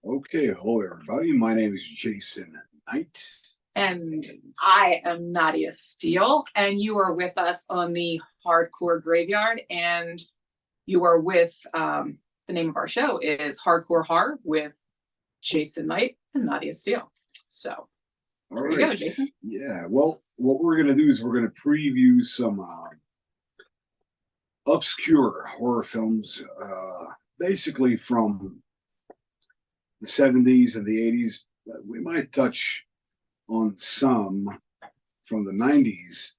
Okay, hello everybody. My name is Jason Knight. And I am Nadia Steele, and you are with us on the Hardcore Graveyard. And you are with the name of our show is Hardcore Horror with Jason Knight and Nadia Steele. So there you go, Jason. Yeah, well, what we're going to do is we're going to preview some obscure horror films, basically from the 70s and the 80s. We might touch on some from the 90s,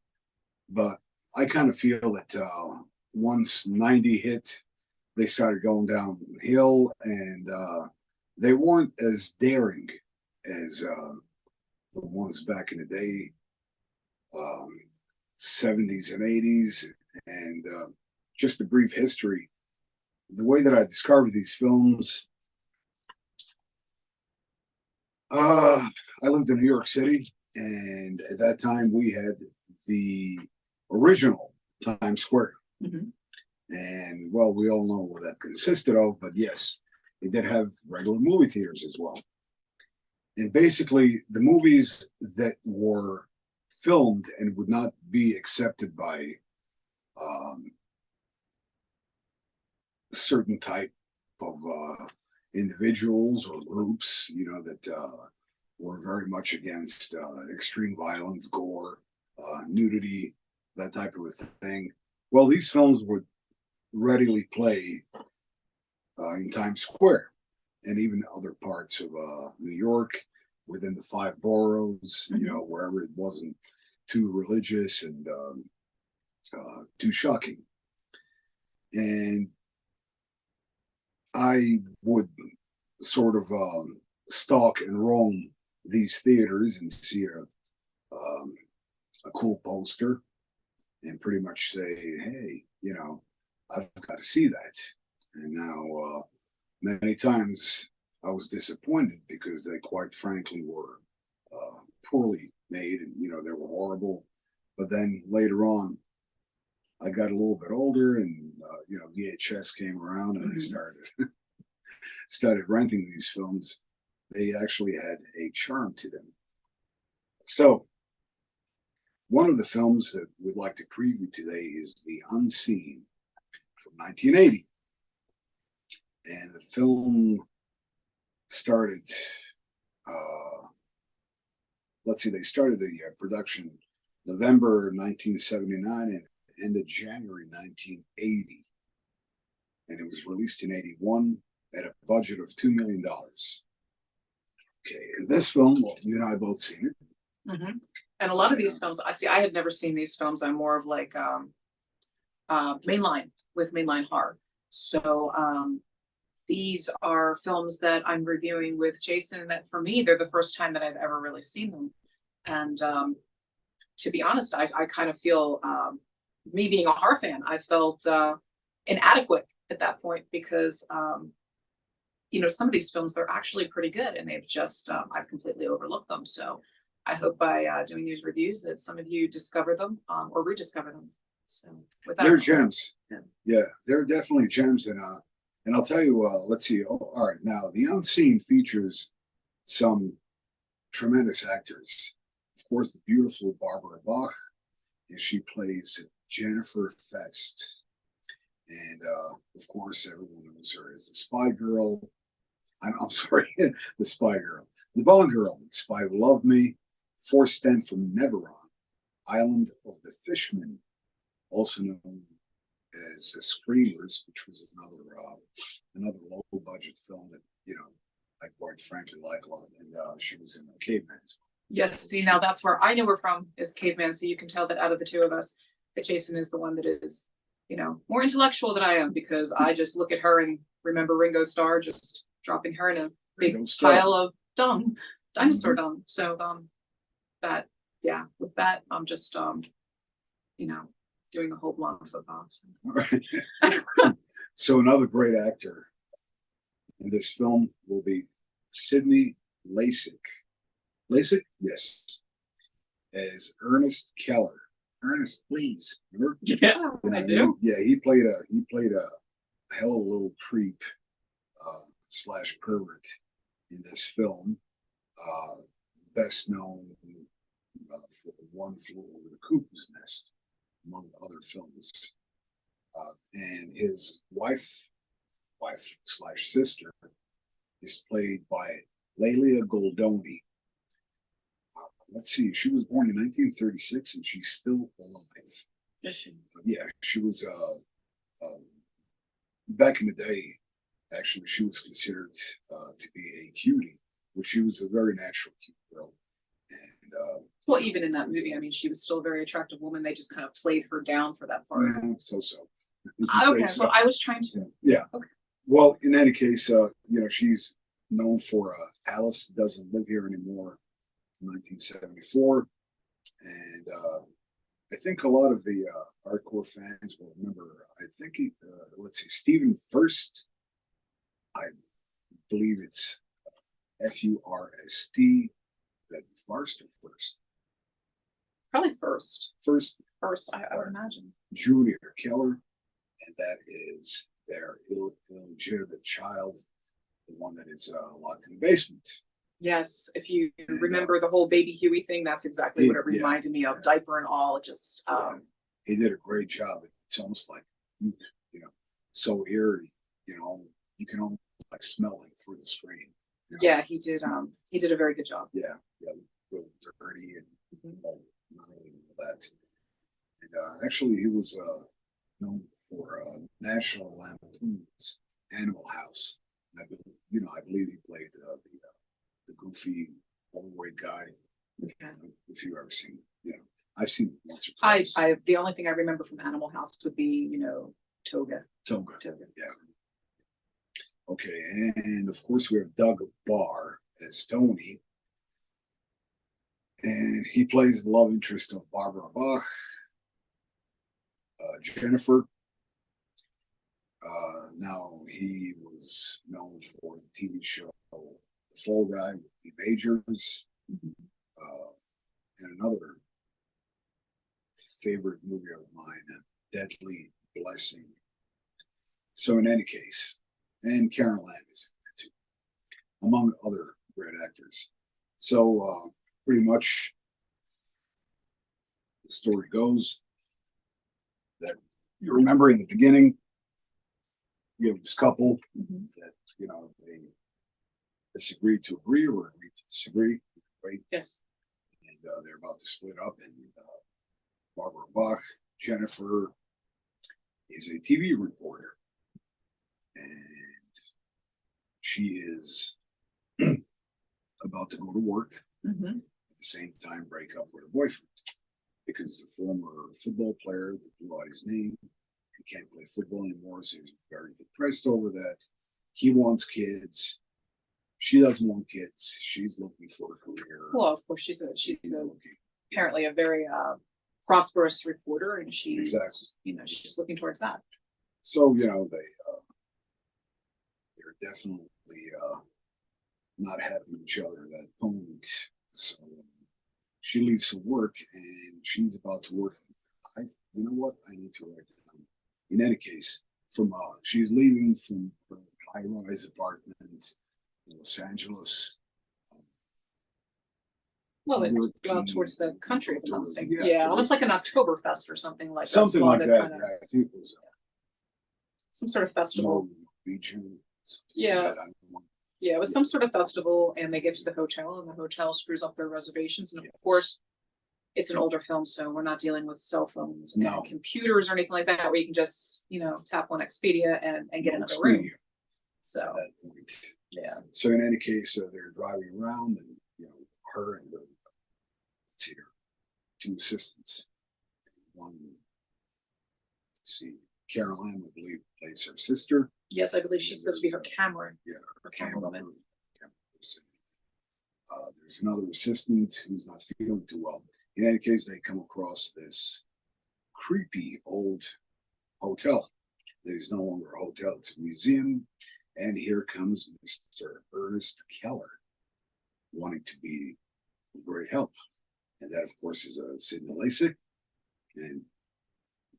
but I kind of feel that once 90 hit, they started going downhill, and they weren't as daring as the ones back in the day, 70s and 80s. And just a brief history. The way that I discovered these films, I lived in New York City, and at that time we had the original Times Square. Mm-hmm. And well, we all know what that consisted of, but yes, it did have regular movie theaters as well. And basically, the movies that were filmed and would not be accepted by certain type of individuals or groups, that were very much against extreme violence, gore, nudity, that type of a thing. Well, these films would readily play in Times Square and even other parts of New York, within the five boroughs, wherever it wasn't too religious and too shocking. And I would sort of stalk and roam these theaters and see a cool poster and pretty much say, hey, I've got to see that. And now many times I was disappointed because they quite frankly were poorly made, and they were horrible. But then later on, I got a little bit older, and VHS came around, and I started renting these films. They actually had a charm to them. So one of the films that we'd like to preview today is The Unseen from 1980. And the film started, they started the production November 1979 and ended January 1980. And it was released in 81 at a budget of $2 million. Okay, and this film, well, you and I both seen it. Mm-hmm. And a lot of these films, I had never seen these films. I'm more of like mainline horror. So these are films that I'm reviewing with Jason that for me, they're the first time that I've ever really seen them. And to be honest, I kind of feel, me being a horror fan, I felt inadequate at that point because, some of these films, they're actually pretty good, and they've just, I've completely overlooked them. So I hope by doing these reviews that some of you discover them or rediscover them. So with that, they're gems. Yeah, they're definitely gems. And I'll tell you, let's see. Oh, all right. Now, The Unseen features some tremendous actors. Of course, the beautiful Barbara Bach, and she plays Jennifer Fest. And of course, everyone knows her as the Spy Girl. I'm sorry, the Spy Girl. The Bond Girl, the Spy Who Loved Me, Forced Stand from Neveron, Island of the Fishermen, also known as Screamers, which was another low budget film that I quite frankly like a lot. And she was in Caveman as well. Yes, see, now that's where I knew her from, is Caveman. So you can tell that out of the two of us, that Jason is the one that is, more intellectual than I am, because I just look at her and remember Ringo Starr just dropping her in a big pile of dung, dinosaur dung. So with that, I'm just doing the whole blonde football. So. Right. So another great actor in this film will be Sidney Lasik. Lasik? Yes. As Ernest Keller. Ernest, please. Remember? Yeah, I do. He played a hell of a little creep / pervert in this film, best known for One Flew Over the Cuckoo's Nest, among other films. And his wife slash sister, is played by Leila Goldoni. Let's see, she was born in 1936 and she's still alive. Is she? Yeah, she was back in the day. Actually, she was considered to be a cutie, but she was a very natural cute girl. And well, even in that movie, I mean, she was still a very attractive woman. They just kind of played her down for that part. So. Okay, well, I was trying to. Yeah. Okay. Well, in any case, she's known for Alice Doesn't Live Here Anymore, 1974, and I think a lot of the hardcore fans will remember. I think let's see, Stephen First. I believe it's F-U-R-S-T. That First or First? Probably First. First, I would imagine. Julia Keller, and that is their illegitimate child, the one that is locked in the basement. Yes, if you remember the whole Baby Huey thing, that's exactly what it reminded me of. Diaper and all, just. He did a great job. It's almost like, so eerie. You can almost like smell him through the screen. Yeah, he did. He did a very good job. Yeah, real dirty and all that. And actually, he was known for National Lampoon's Animal House. I believe he played the goofy, overweight guy. Okay. If you've ever seen, I've seen it once or twice. The only thing I remember from Animal House would be, Toga. Toga, yeah. Okay, and of course we have Doug Barr as Tony, and he plays the love interest of Barbara Bach, Jennifer. Now he was known for the TV show The Fall Guy with the Majors, and another favorite movie of mine, Deadly Blessing. So in any case, and Karen Lamb is in it too, among other great actors. So pretty much the story goes that you remember in the beginning, you have this couple that, they disagree to agree or agree to disagree, right? Yes. And they're about to split up, and Barbara Bach, Jennifer, is a TV reporter, and she is about to go to work, at the same time break up with her boyfriend, because he's a former football player that blew out his knee and can't play football anymore, so he's very depressed over that. He wants kids. She doesn't want kids. She's looking for a career. Well, of course, she's apparently a very prosperous reporter, and she's she's looking towards that. So they're definitely not having each other at that point. So she leaves for work, and she's about to work. You know what? I need to write that down. In any case, she's leaving from her high-rise apartment in Los Angeles. Well, it's towards the country, if I'm not mistaken. Yeah, almost like an Oktoberfest or something like that. Something like that. I think it was some sort of festival. Region. Yeah. Yeah, it was some sort of festival, and they get to the hotel, and the hotel screws up their reservations. And of course, it's an older film, so we're not dealing with cell phones and computers or anything like that, where you can just, tap on Expedia and get another room. So at that point. Yeah. So in any case, they're driving around, and her and her two assistants. One, let's see, Caroline, I believe, plays her sister. Yes, I believe she's supposed to be her camera. Yeah, her camera woman. There's another assistant who's not feeling too well. In any case, they come across this creepy old hotel that is no longer a hotel, it's a museum. And here comes Mr. Ernest Keller, wanting to be of great help. And that, of course, is Sidney Lasik. And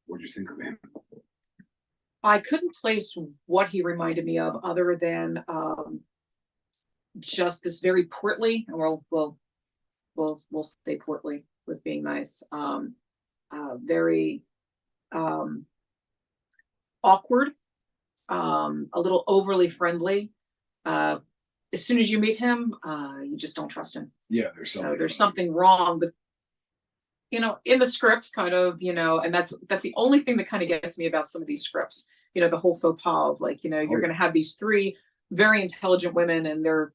what do you think of him? I couldn't place what he reminded me of, other than just this very portly, and we'll say portly with being nice. Very awkward, a little overly friendly. As soon as you meet him, you just don't trust him. Yeah, there's something. So there's something wrong, but in the script, kind of, and that's the only thing that kind of gets me about some of these scripts. The whole faux pas of like, you're going to have these three very intelligent women, and they're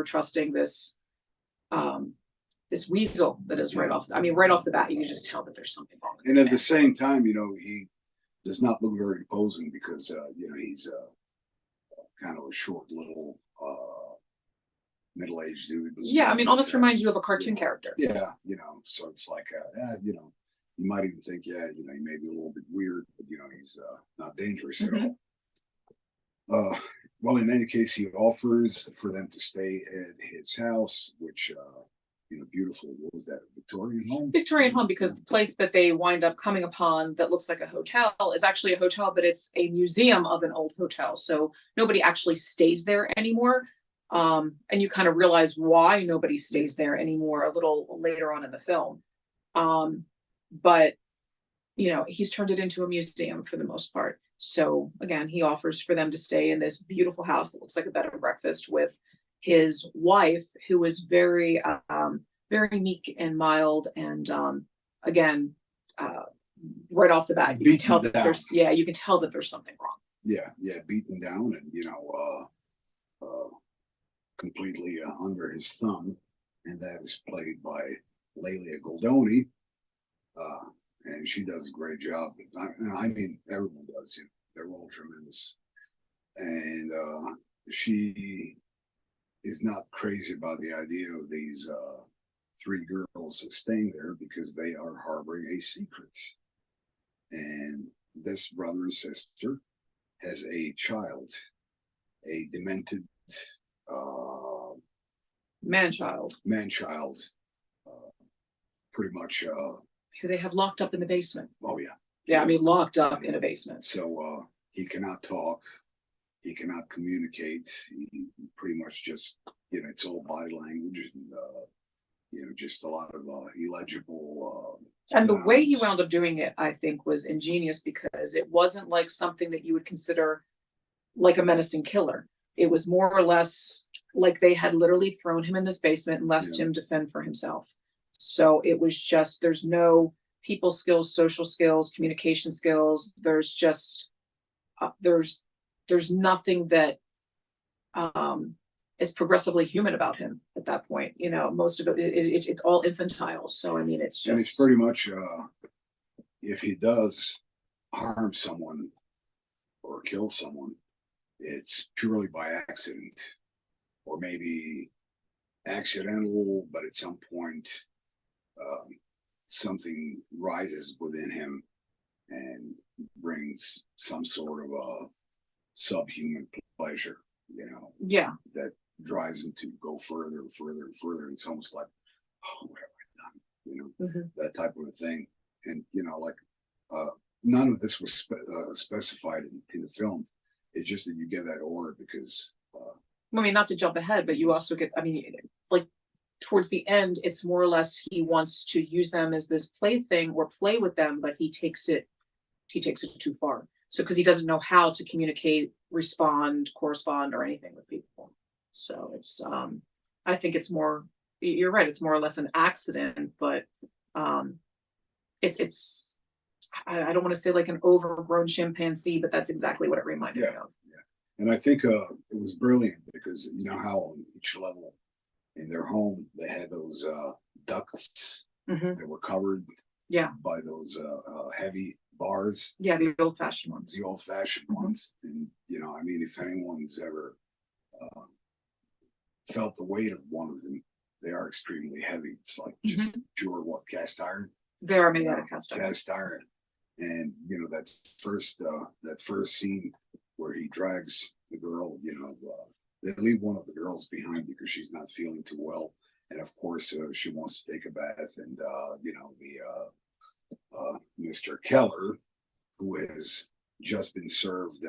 trusting this this weasel that is right off. Right off the bat, you can just tell that there's something wrong. And at the same time, he does not look very imposing because he's kind of a short little middle-aged dude. Yeah, almost reminds you of a cartoon character. Yeah, so it's like you might even think, he may be a little bit weird, but he's not dangerous at all. Well, in any case, he offers for them to stay at his house, which beautiful. What was that? Victorian home? Victorian home, because the place that they wind up coming upon that looks like a hotel is actually a hotel, but it's a museum of an old hotel. So nobody actually stays there anymore. And you kind of realize why nobody stays there anymore a little later on in the film. But he's turned it into a museum for the most part. So again, he offers for them to stay in this beautiful house that looks like a bed and breakfast with his wife, who is very, very meek and mild. And again, right off the bat, you can tell that you can tell that there's something wrong. Yeah, beaten down and completely under his thumb, and that is played by Leila Goldoni, and she does a great job. Everyone does. They're all tremendous, and she is not crazy about the idea of these three girls staying there because they are harboring a secret, and this brother and sister has a child, a demented man-child, pretty much who they have locked up in the basement. Oh yeah, locked up in a basement. So he cannot talk, he cannot communicate. He pretty much just it's all body language and just a lot of illegible. And the way he wound up doing it, I think, was ingenious because it wasn't like something that you would consider like a menacing killer. It was more or less like they had literally thrown him in this basement and left him to fend for himself. So it was just, there's no people skills, social skills, communication skills. There's just, there's nothing that is progressively human about him at that point. Most of it's all infantile. So, it's just. And it's pretty much, if he does harm someone or kill someone, it's purely by accident, or maybe accidental, but at some point something rises within him and brings some sort of a subhuman pleasure, that drives him to go further and further and further. It's almost like, oh, what have I done? That type of a thing. And none of this was specified in the film. It's just that you get that order because not to jump ahead, but you also get, like towards the end, it's more or less he wants to use them as this plaything or play with them, but he takes it too far. So because he doesn't know how to communicate, respond, correspond, or anything with people. So it's I think it's more, you're right, it's more or less an accident, but it's I don't want to say like an overgrown chimpanzee, but that's exactly what it reminded me of. Yeah. And I think it was brilliant because how on each level in their home they had those ducts that were covered by those heavy bars. Yeah, the old-fashioned ones. The old-fashioned ones. And if anyone's ever felt the weight of one of them, they are extremely heavy. It's like just pure cast iron. They are made out of cast iron. Cast iron. And that first scene where he drags the girl, they leave one of the girls behind because she's not feeling too well, and of course she wants to take a bath, and Mr. Keller, who has just been served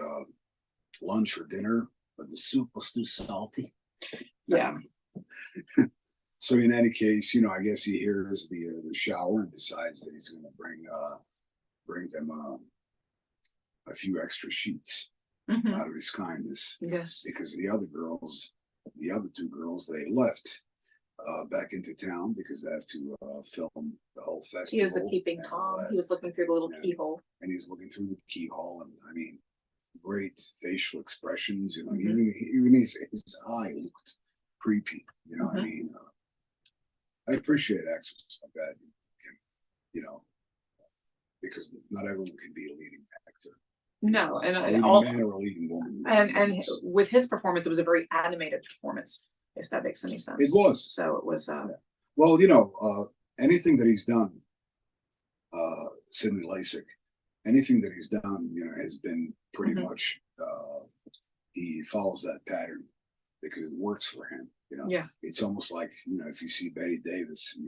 lunch or dinner, but the soup was too salty. Yeah. So in any case, I guess he hears the shower and decides that he's going to bring them a few extra sheets Mhm. out of his kindness, Yes. because the other two girls, they left back into town because they have to film the whole festival. He was a peeping Tom. He was looking through the little keyhole. And he's looking through the keyhole, and I mean, great facial expressions. Mhm. Even his eye looked creepy. I Mhm. mean, I appreciate actors like that, because not everyone can be a leading actor. No, and A leading all man or a leading woman. and with his performance, it was a very animated performance, if that makes any sense. It was. So it was. Well, anything that he's done, Sidney Lasik, anything that he's done, has been pretty Mhm. much, he follows that pattern because it works for him. Yeah. It's almost like, if you see Betty Davis,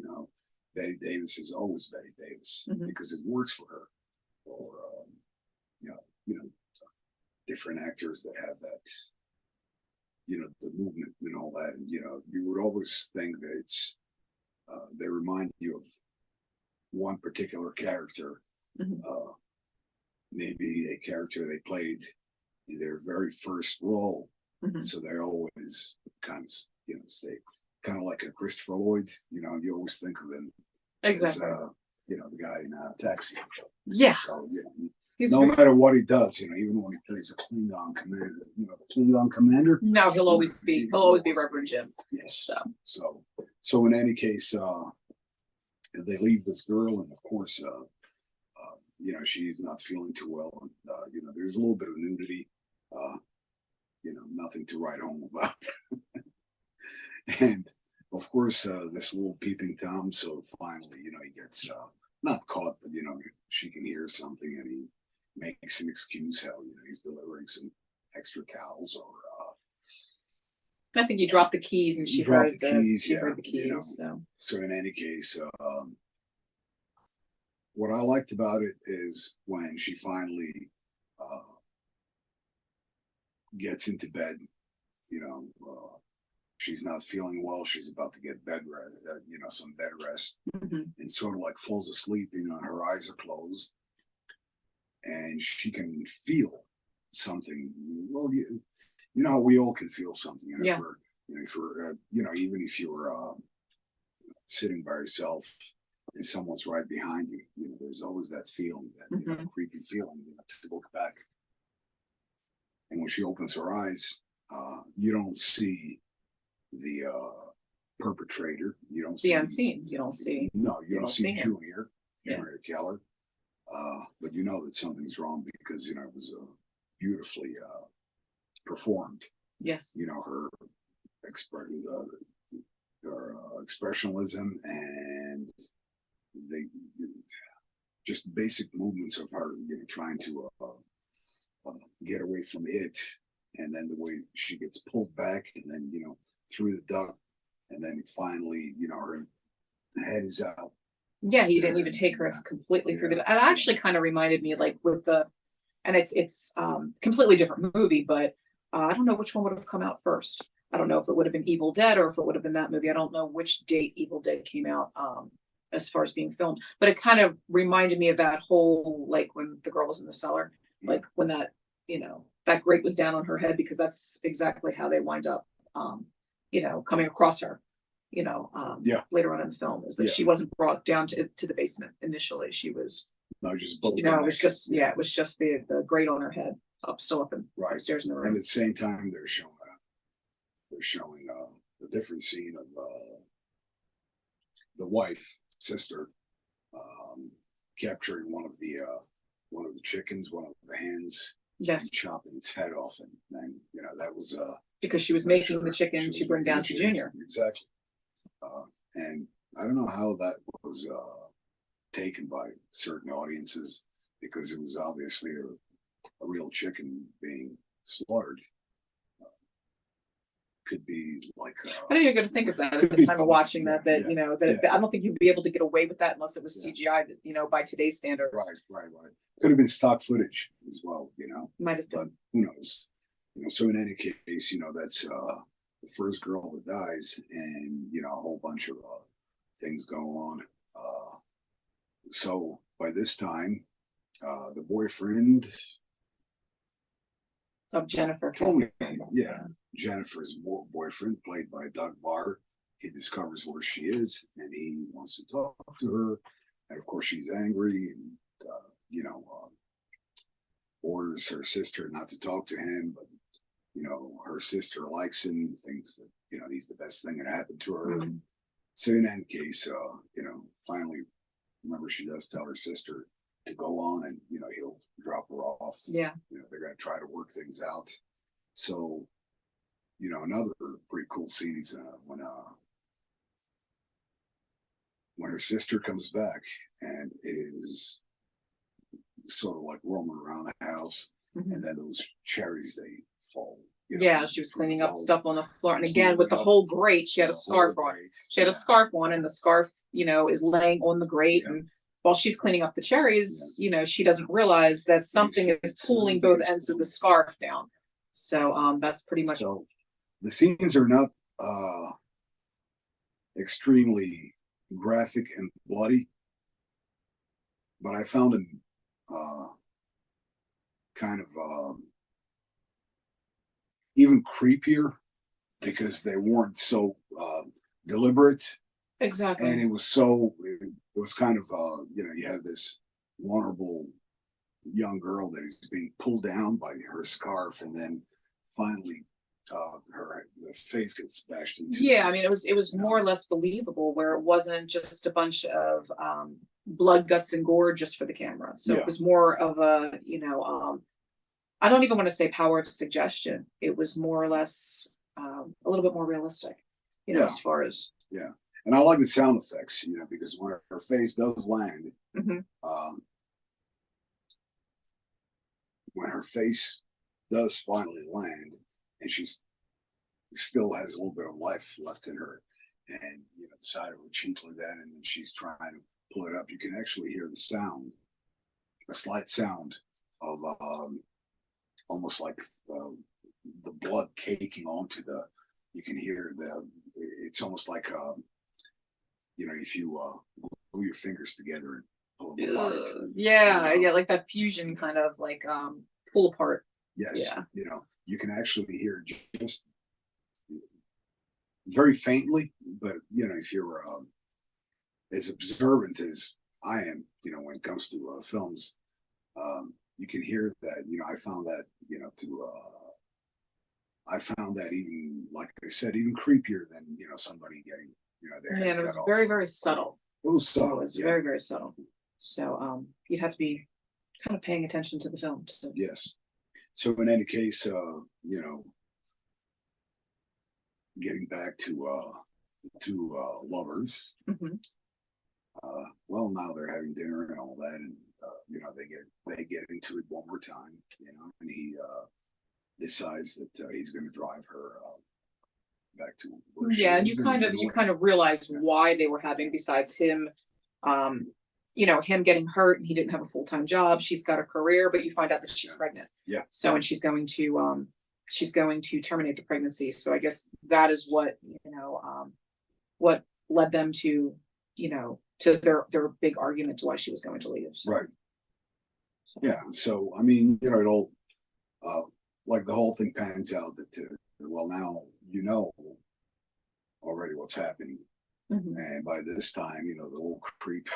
Betty Davis is always Betty Davis Mhm. because it works for her. Or, different actors that have that, the movement and all that. And, you would always think that they remind you of one particular character, Mhm. maybe a character they played in their very first role. Mhm. So they always kind of, stay kind of like a Christopher Lloyd. You always think of him Exactly. as, the guy in Taxi. Yeah. So He's no matter what he does, even when he plays a Klingon commander, the Klingon commander. No, he'll always be Reverend Jim. Yes. So in any case, they leave this girl, and of course, she's not feeling too well, and there's a little bit of nudity, nothing to write home about, and of course, this little peeping Tom. So finally, he gets not caught, but she can hear something, and he makes an excuse how he's delivering some extra towels, or I think you dropped the keys, and she dropped heard the keys. She heard the keys. So in any case, what I liked about it is when she finally gets into bed, she's not feeling well. She's about to get bed rest, some bed rest, Mhm. and sort of like falls asleep. Her eyes are closed, and she can feel something. Well, you know how we all can feel something. Yeah. If you're, even if you're sitting by yourself and someone's right behind you, there's always that feeling, that Mhm. creepy feeling, to look back. And when she opens her eyes, you don't see the perpetrator. You don't The see unseen. You don't see. No, you don't see him. Junior Yeah. Keller. But you know that something's wrong because it was beautifully performed. Yes. Her expressionism and the just basic movements of her, trying to get away from it, and then the way she gets pulled back, and then through the duct, and then finally, her head is out. Yeah, he didn't even take her completely through the. It actually kind of reminded me, like with the, and it's completely different movie, but I don't know which one would have come out first. I don't know if it would have been Evil Dead or if it would have been that movie. I don't know which date Evil Dead came out as far as being filmed, but it kind of reminded me of that whole, like when the girl was in the cellar, like when that that grate was down on her head, because that's exactly how they wind up coming across her. Later on in the film, is that she wasn't brought down to the basement initially. She was, just it was just it was just the grate on her head, still up in upstairs in the room. And at the same time, they're showing a different scene of the wife, sister, capturing one of the chickens, one of the hens. Yes. And chopping its head off, and that was because she was making the chicken to bring down to Junior. Exactly. And I don't know how that was taken by certain audiences, because it was obviously a real chicken being slaughtered. Could be like I didn't even get to think of that at the time of watching that. I don't think you'd be able to get away with that unless it was CGI. By today's standards. Right. Could have been stock footage as well. Might have been. But who knows? So in any case, the first girl that dies, and you know, a whole bunch of things go on. So by this time, the boyfriend Of Jennifer. told me, yeah, Jennifer's boyfriend, played by Doug Barr, he discovers where she is, and he wants to talk to her, and of course she's angry, and you know, orders her sister not to talk to him, but you know, her sister likes him, thinks that you know he's the best thing that happened to her. Mhm. So in that case, you know, finally, remember, she does tell her sister to go on, and you know he'll drop her off. Yeah. You know, they're going to try to work things out. So, you know, another pretty cool scene is when her sister comes back and is sort of like roaming around the house, Mhm. and then those cherries, they fall. You know, Yeah, from- she was from cleaning the up wall, stuff on the floor. And again, cleaning with the up whole grate, she had a the scarf whole on. grate. She had a Yeah. scarf on, and the scarf, you know, is laying on the grate. Yeah. And while she's cleaning up the cherries, you know, she doesn't realize that something is pulling both ends of the scarf down. So that's pretty much. So the scenes are not extremely graphic and bloody, but I found them kind of even creepier because they weren't so deliberate, Exactly. and it was kind of you know, you have this vulnerable young girl that is being pulled down by her scarf, and then finally her the face gets bashed into. Yeah, I mean, it was you more know, or less believable, where it wasn't just a bunch of blood, guts, and gore just for the camera. So Yeah. it was more of a, you know, I don't even want to say power of suggestion. It was more or less a little bit more realistic, you know, Yeah. as far as. Yeah, and I like the sound effects, you know, because when her face does land, Mhm. When her face does finally land, and she's still has a little bit of life left in her, and you know, the side of her cheek like that, and then she's trying to pull it up, you can actually hear the sound, a slight sound of almost like the blood caking onto the. You can hear the. It's almost like you know, if you glue your fingers together and pull them apart. Yeah, You know? yeah, like that fusion kind of like pull apart. Yes. Yeah. You know, you can actually hear just very faintly, but you know, if you're as observant as I am, you know, when it comes to films, you can hear that. You know, I found that, you know, I found that, even like I said, even creepier than, you know, somebody getting, you know, their Yeah, head and it was cut off. very, very subtle. It was So subtle. it was Yeah. very, very subtle. So you'd have to be kind of paying attention to the film. Yes. So in any case, you know, getting back to lovers. Mhm. Well, now they're having dinner and all that, and you know, they get into it one more time, you know, and he decides that he's going to drive her back to where she Yeah, and is, and he's gonna you win. kind of realize Yeah. why they were having, besides him, you know, him getting hurt and he didn't have a full-time job. She's got a career, but you find out that she's Yeah. pregnant. Yeah. So, and she's going to terminate the pregnancy. So I guess that is what, you know, what led them to, you know, to their big argument to why she was going to leave. So, Right. so. Yeah. So I mean, you know, it all like the whole thing pans out that well, now you know already what's happening, Mhm. and by this time, you know, the little creep,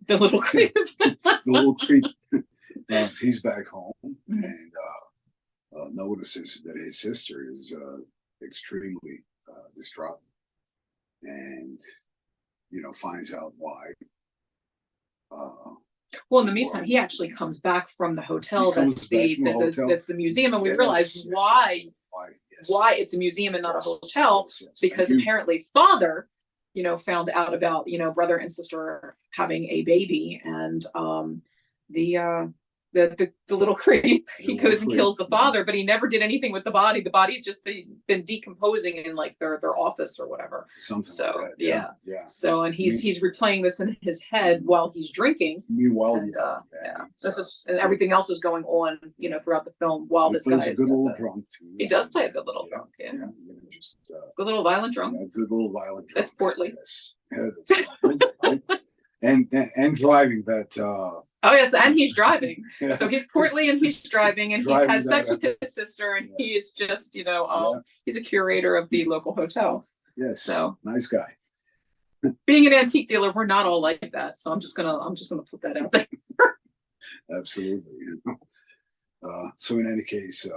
The little creep. the little creep, he's back home, Mhm. and notices that his sister is extremely distraught, and you know, finds out why. Well, in the meantime, he actually comes back from the hotel. He comes That's back the from the hotel. that's the museum, and we Yes, realize yes, why yes. why it's a museum and not a Yes, hotel, yes, yes. because Thank you. apparently father, you know, found out about, you know, brother and sister having a baby, and the the little creep, he little goes and creep, kills the yeah. father, but he never did anything with the body. The body's just been decomposing in like their office or whatever. Something So like that. yeah. Yeah. So and he's replaying this in his head while he's drinking. Meanwhile, And yeah, this is, and everything else is going on, throughout the film while this guy plays a is good little drunk too. he does play a good little drunk, Just good little violent drunk. good little violent drunk. That's portly. Yes. Yeah, that's portly. and driving that. Oh yes, and he's driving. Yeah. So he's portly and he's driving, and Driving he's had sex that, with his sister, and he is just, he's a curator of the local hotel. Yes. So nice guy. Being an antique dealer, we're not all like that. So I'm just gonna put that out there. Absolutely. So in any case,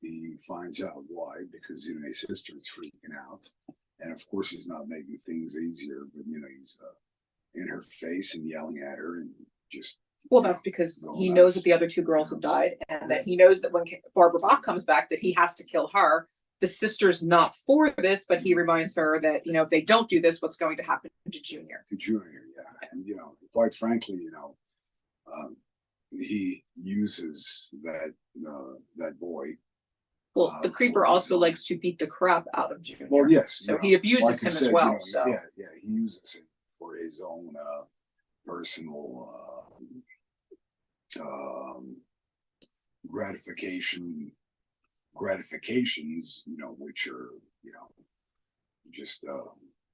he finds out why, because his sister is freaking out, and of course he's not making things easier, but he's in her face and yelling at her and just. Well, that's because he knows that the other two girls have died, and that he knows that when Barbara Bach comes back, that he has to kill her. The sister's not for this, but he reminds her that, if they don't do this, what's going to happen to Junior? To Junior, yeah. And, quite frankly, he uses that boy. Well, the creeper also likes to beat the crap out of Junior. Well, yes. So he abuses him as well. So yeah, he uses it for his own personal gratifications, which are, just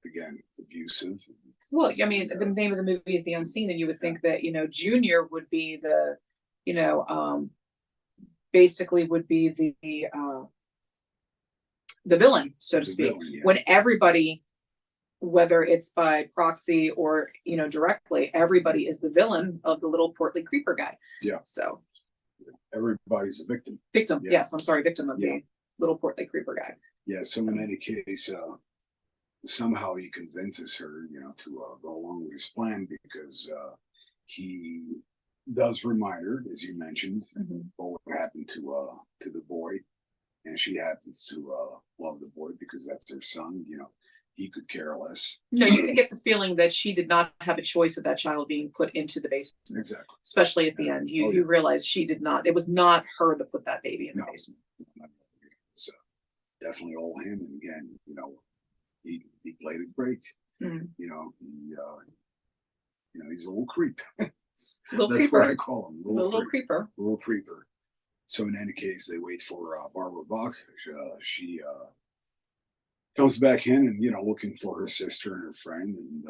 again abusive. Well, I mean, the name of the movie is The Unseen, and you would think that Junior would be the, basically would be the villain, so to speak. Villain, yeah. When everybody, whether it's by proxy or directly, everybody is the villain of the little portly creeper guy. Yeah. So everybody's a victim. Victim. Yeah. Yes, I'm sorry, victim of the little portly creeper guy. Yeah. So in any case, somehow he convinces her, to go along with his plan, because he does remind her, as you mentioned, what happened to the boy, and she happens to love the boy because that's her son. He could care less. No, you can get the feeling that she did not have a choice of that child being put into the basement. Exactly. Especially at the end. You realize she did not, it was not her that put that baby in the basement. So definitely all him. And again, he played it great. He's a little creep. Little That's creeper. what I call him. Little creeper. Little creeper. So in any case, they wait for Barbara Bach. She comes back in and looking for her sister and her friend, and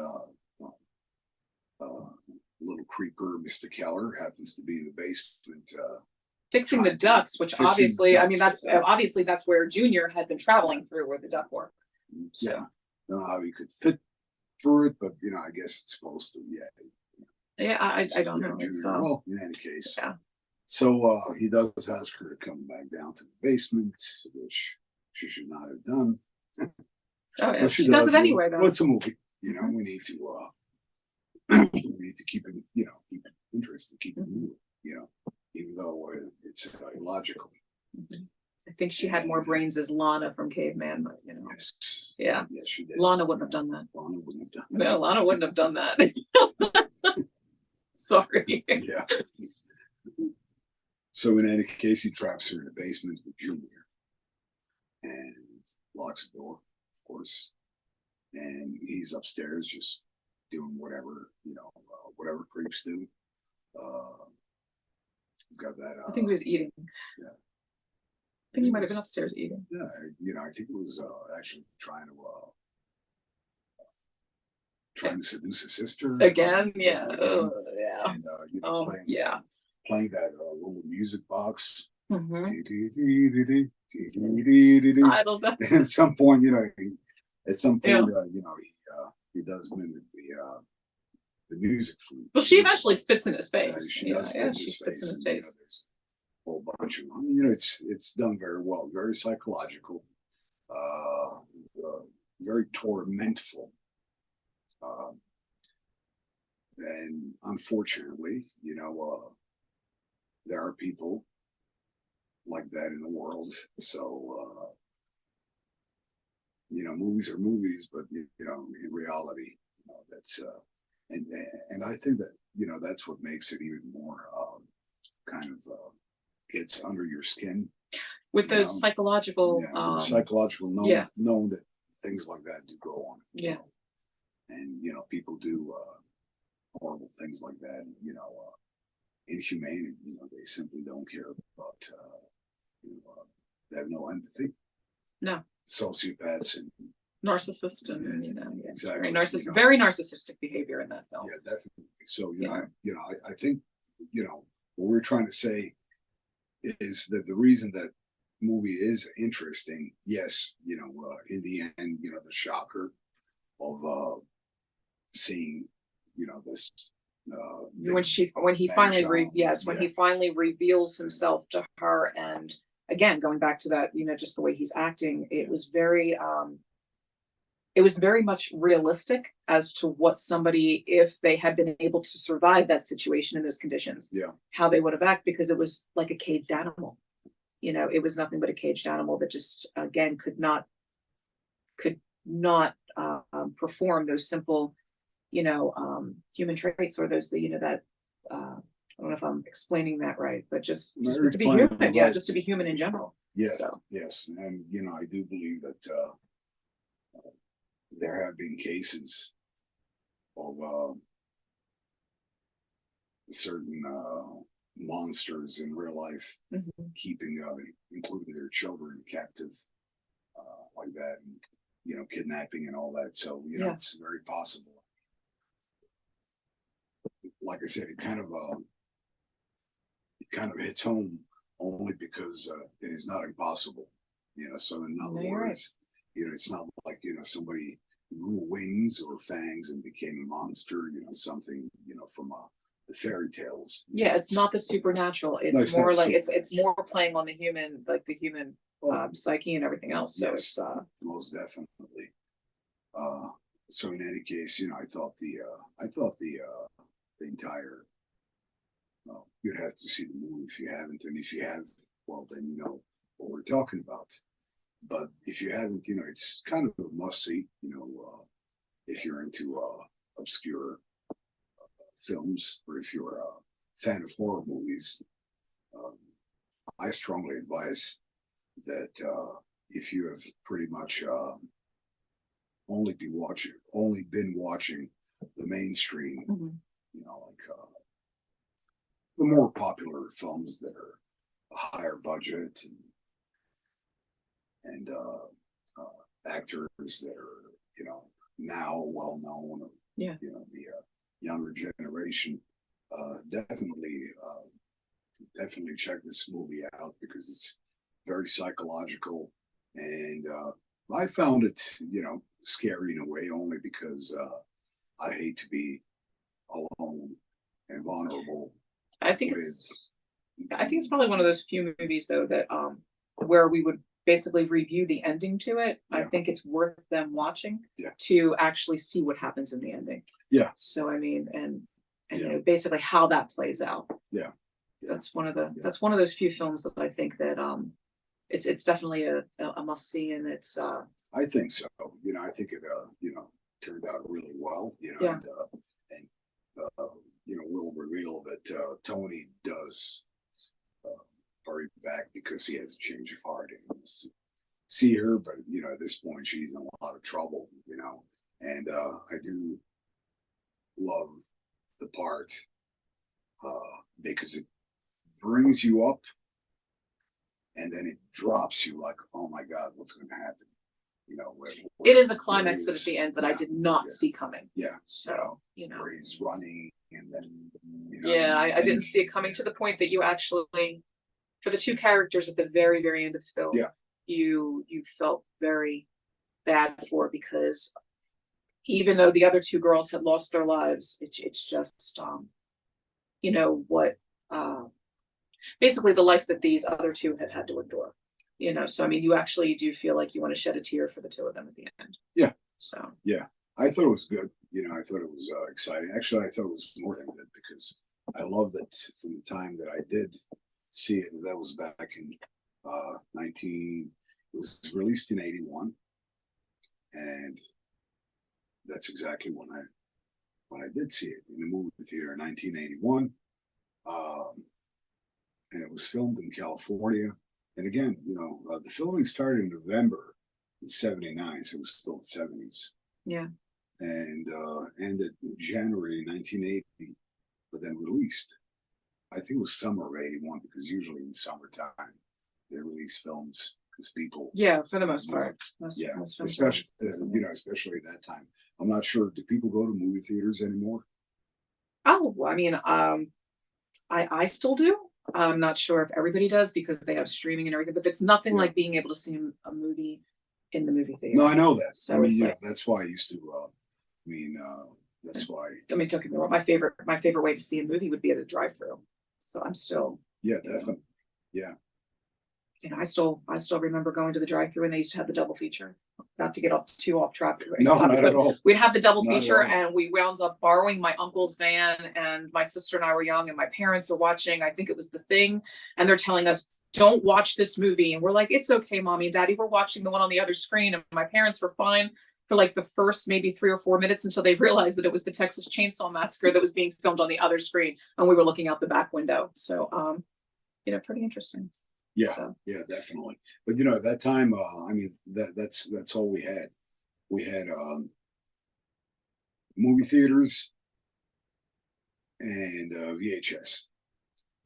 little creeper Mr. Keller happens to be in the basement fixing the ducts, which obviously, I mean, that's where Junior had been traveling through, where the duct work. So. Yeah, don't know how he could fit through it, but I guess it's supposed to. Yeah, I don't know. Well, in any case, yeah. So he does ask her to come back down to the basement, which she should not have done. Oh yeah, she does it anyway, though. Well, it's a movie, we need to keep it, keep it interesting, keep it moving, even though it's illogical. I think she had more brains as Lana from Caveman, but Yes. Yeah. Yes, she did. Lana wouldn't have done that. Lana wouldn't have done that. No, Lana wouldn't have done that. Sorry. Yeah. So in any case, he traps her in the basement with Junior and locks the door, of course. And he's upstairs just doing whatever, whatever creeps do. He's got that. I think he was eating. Yeah. I think he might have been upstairs eating. Yeah, I think it was actually trying to seduce his sister again. Yeah. Yeah. And playing that little music box. I don't know. At some point, he does mimic the music flute. Well, she eventually spits in his face. She spits in his face. There's a whole bunch of it's done very well, very psychological, very tormentful. And unfortunately, there are people like that in the world. So, movies are movies, but in reality, that's and I think that that's what makes it even more kind of gets under your skin. With You those know, psychological, yeah, psychological yeah. knowing that things like that do go on. Yeah. And people do horrible things like that. Inhumane. They simply don't care about. They have no empathy. No. Sociopaths and narcissist, and yeah, exactly. Very narcissistic behavior in that film. Yeah, definitely. So I think what we're trying to say is that the reason that movie is interesting, yes, in the end, the shocker of seeing, this when he finally when he finally reveals himself to her, and again going back to that, just the way he's acting, it was very much realistic as to what somebody, if they had been able to survive that situation in those conditions, how they would have acted, because it was like a caged animal. It was nothing but a caged animal that just, again, could not perform those simple, human traits, or those, that, I don't know if I'm explaining that right, but just to be human, just to be human in general. Yes, yes. And, I do believe that there have been cases of certain monsters in real life keeping, including their children, captive, like that, and, kidnapping and all that. So, it's very possible. Like I said, it kind of hits home only because it is not impossible. So in other words, it's not like somebody grew wings or fangs and became a monster. Something from the fairy tales. Yeah, it's not the supernatural. It's more like it's more playing on the human, like the human psyche and everything else. So yes, it's most definitely. So in any case, I thought the entire. You'd have to see the movie if you haven't, and if you have, well, then you know what we're talking about. But if you haven't, it's kind of a must see. If you're into obscure films, or if you're a fan of horror movies, I strongly advise that if you have pretty much only been watching the mainstream, like the more popular films that are a higher budget and actors that are now well known, or the younger generation, definitely check this movie out, because it's very psychological, and I found it scary in a way, only because I hate to be alone and vulnerable. I think it's probably one of those few movies though that where we would basically review the ending to it. I think it's worth them watching to actually see what happens in the ending. Yeah. So I mean, and basically how that plays out. Yeah. That's one of those few films that I think that it's definitely a must see, and it's I think so. I think it turned out really well. Will reveal that Tony does hurry back because he has a change of heart and he wants to see her, but at this point she's in a lot of trouble. And I do love the part because it brings you up and then it drops you like, oh my God, what's going to happen? It is a climax that at the end that I did not see coming. Yeah. So, where he's running and then, I didn't see it coming, to the point that you actually, for the two characters at the very, very end of the film, you felt very bad for, because even though the other two girls had lost their lives, it's just, what, basically the life that these other two had to endure. So I mean, you actually do feel like you want to shed a tear for the two of them at the end. Yeah. So I thought it was good. I thought it was exciting. Actually, I thought it was more than good, because I love that from the time that I did see it. That was back in it was released in 81, and that's exactly when I did see it in the movie theater in 1981. and it was filmed in California. And again, the filming started in November in '79, so it was still the '70s, Yeah. and ended in January 1980, but then released. I think it was summer of '81 because usually in summertime they release films because people. Yeah, for the most part. Most films Especially are especially at that time. I'm not sure. Do people go to movie theaters anymore? Oh, I mean, I still do. I'm not sure if everybody does because they have streaming and everything, but it's nothing Yeah. like being able to see a movie in the movie theater. No, I know that. So I mean, it's like, that's why I used to. That's why. I mean, don't get me wrong. My favorite way to see a movie would be at a drive-through. So I'm still, Yeah, definitely. Yeah. I still remember going to the drive-through and they used to have the double feature. Not to get too off track. No, not at all. We'd have the double Not at feature, all. and we wound up borrowing my uncle's van, and my sister and I were young, and my parents are watching. I think it was The Thing, and they're telling us, "Don't watch this movie," and we're like, "It's okay, mommy and daddy. We're watching the one on the other screen." And my parents were fine for like the first maybe 3 or 4 minutes until they realized that it was the Texas Chainsaw Massacre that was being filmed on the other screen, and we were looking out the back window. So, pretty interesting. Yeah, So. yeah, definitely. But at that time, I mean, that's all we had. We had movie theaters and VHS.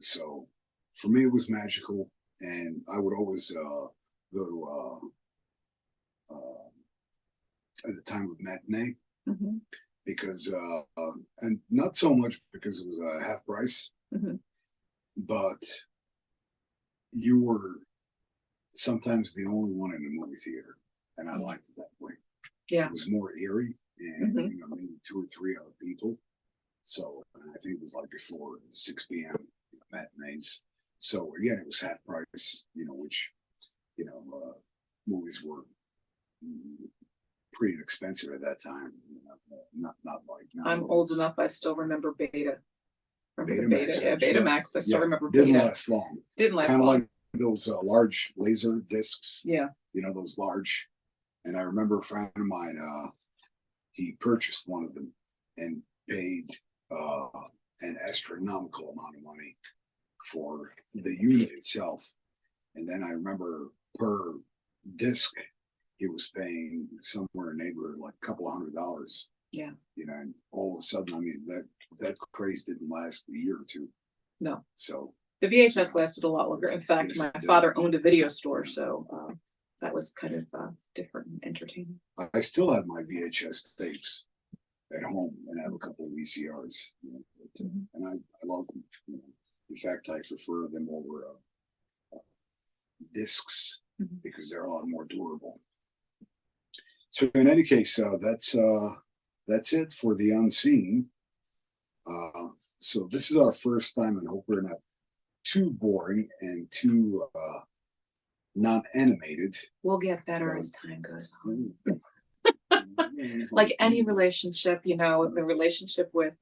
So for me, it was magical, and I would always go to at the time of matinee Mhm. because and not so much because it was a half price, Mhm. but you were sometimes the only one in the movie theater, and I liked it that way. Yeah. It was more eerie, and Mhm. maybe 2 or 3 other people. So I think it was like before 6 p.m. Matinees. So again, it was half price, which movies were pretty expensive at that time. Not like now. I'm old enough. I still remember Beta. Remember the Betamax, Beta? Yeah, actually. Betamax. I still remember Didn't Beta. last long. Didn't last Kind of long. like those large laser discs. Yeah. Those large. And I remember a friend of mine, he purchased one of them and paid an astronomical amount of money for the unit itself. And then I remember per disc, he was paying somewhere in the neighborhood like a couple $100. Yeah. And all of a sudden, I mean, that craze didn't last a year or two. No. So the VHS lasted a lot longer. In fact, yes, my father owned a video store, so that was kind of different and entertaining. I still have my VHS tapes at home and have a couple of VCRs, and I love them. In fact, I prefer them over discs because they're a lot more durable. So in any case, that's it for the Unseen. So this is our first time, and hope we're not too boring and too non-animated. We'll get better as time goes on. Like any relationship, the relationship with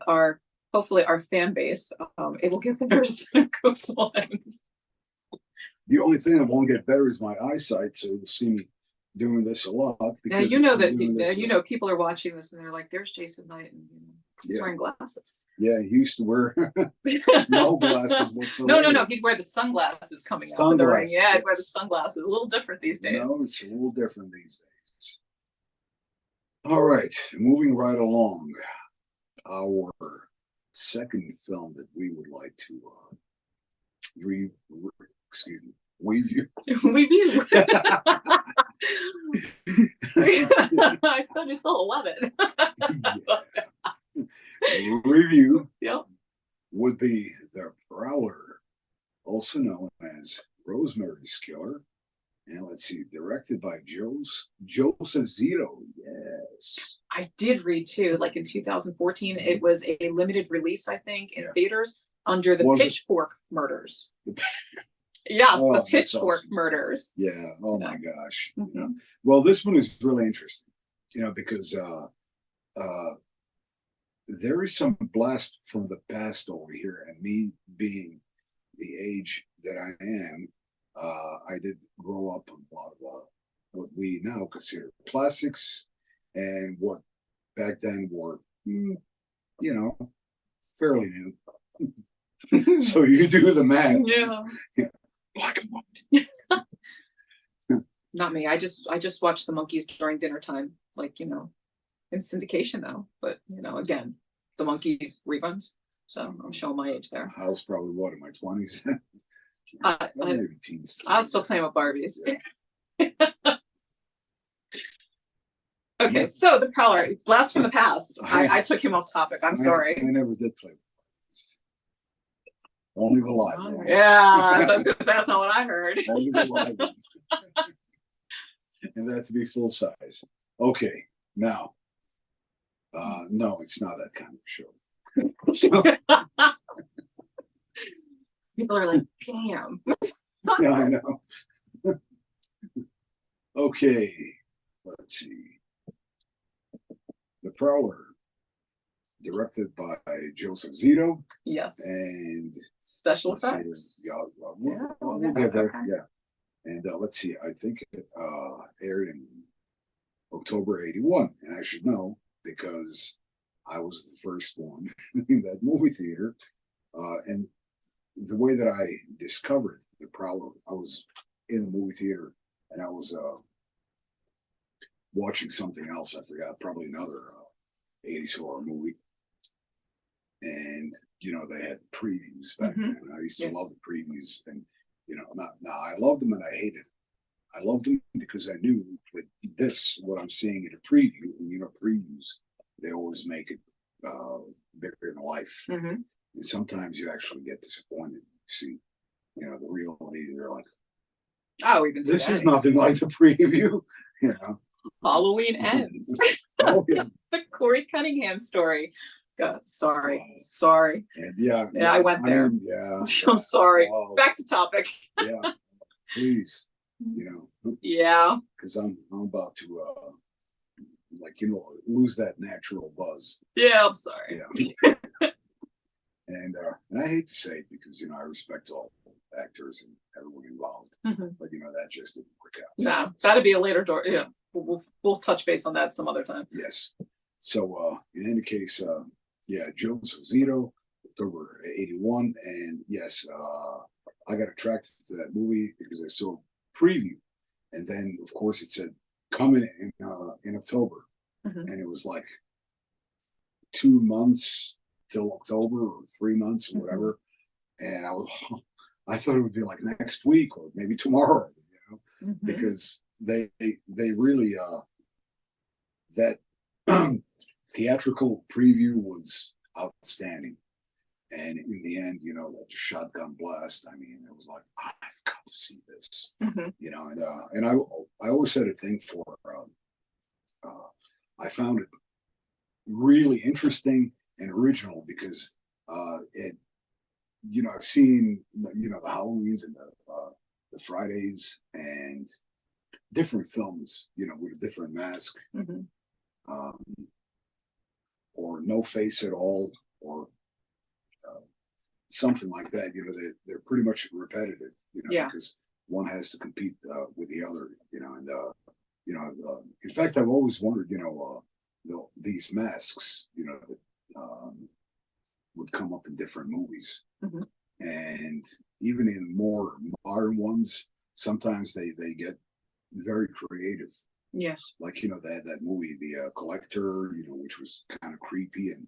our hopefully our fan base, it will get better as time goes on. The only thing that won't get better is my eyesight, so you'll see me doing this a lot. Now Because people are watching this and they're like, "There's Jason Knight, and he's wearing glasses." Yeah, he used to wear no glasses whatsoever. No, he'd wear the sunglasses coming out of the ring. Yeah, he'd wear the sunglasses. A little different these days. No, it's a little different these days. All right, moving right along. Our second film that we would like to review. Review. I thought you saw 11. Review. Yep. Would be The Prowler, also known as Rosemary's Killer. And let's see, directed by Joseph Zito. Yes. I did read too, like in 2014, it was a limited release, I think, in theaters under the Pitchfork murders. Yes, the Pitchfork murders. Yeah. Oh my gosh. Well, this one is really interesting, because there is some blast from the past over here, and me being the age that I am, I did grow up on a lot of what we now consider classics, and what back then were, fairly new. So you do the math. Yeah. Black and white. Not me. I just watch the monkeys during dinner time, like, in syndication now. But again, the monkeys reruns. So I'm showing my age there. I was probably what, in my 20s? Maybe teens. I was still playing with Barbies. Yeah. Okay, so the Prowler, blast from the past. I took him off topic. I'm sorry. I never did play with Barbies. Only the live ones. Yeah, that's not what I heard. Only the live ones. And that to be full size. Okay, now, no, it's not that kind of show. So, People are like, damn. yeah, I know. Okay, let's see. The Prowler, directed by Joseph Zito, Yes. and Special let's see, effects. yeah, Yeah, we'll get there. okay. Yeah, and let's see. I think it aired in October '81, and I should know because I was the first one in that movie theater. And the way that I discovered the Prowler, I was in the movie theater and I was watching something else. I forgot, probably another 80s horror movie. And, they had previews back then. And I used to love the previews. And, now I loved them and I hated them. I loved them because I knew with this, what I'm seeing in a preview, and previews, they always make it bigger than life. Mm-hmm. And sometimes you actually get disappointed. You see, the reality, you're like, oh, even this today. is nothing like the preview. Halloween ends. Oh, yeah. The Corey Cunningham story. God, sorry. And yeah, I went there. Yeah. I'm sorry. Wow. Back to topic. Yeah, please, Yeah. because I'm about to lose that natural buzz. Yeah, I'm sorry. Yeah. And I hate to say it because I respect all actors and everyone involved, but that just didn't work out. Nah, that'd be a later door. Yeah, we'll touch base on that some other time. Yes. So in any case, Joseph Zito, October '81, and yes, I got attracted to that movie because I saw a preview, and then of course it said coming in October, and it was like 2 months till October or 3 months or whatever, and I thought it would be like next week or maybe tomorrow, because they really that theatrical preview was outstanding, and in the end, that shotgun blast. I mean, it was like, I've got to see this, and I always had a thing for. I found it really interesting and original because it, I've seen the Halloweens and the Fridays and different films, with a different mask, or no face at all, or something like that. They're pretty much repetitive, because one has to compete with the other, and in fact, I've always wondered, these masks, that would come up in different movies, and even in more modern ones, sometimes they get very creative. Yes. Like, that movie, The Collector, which was kind of creepy, and,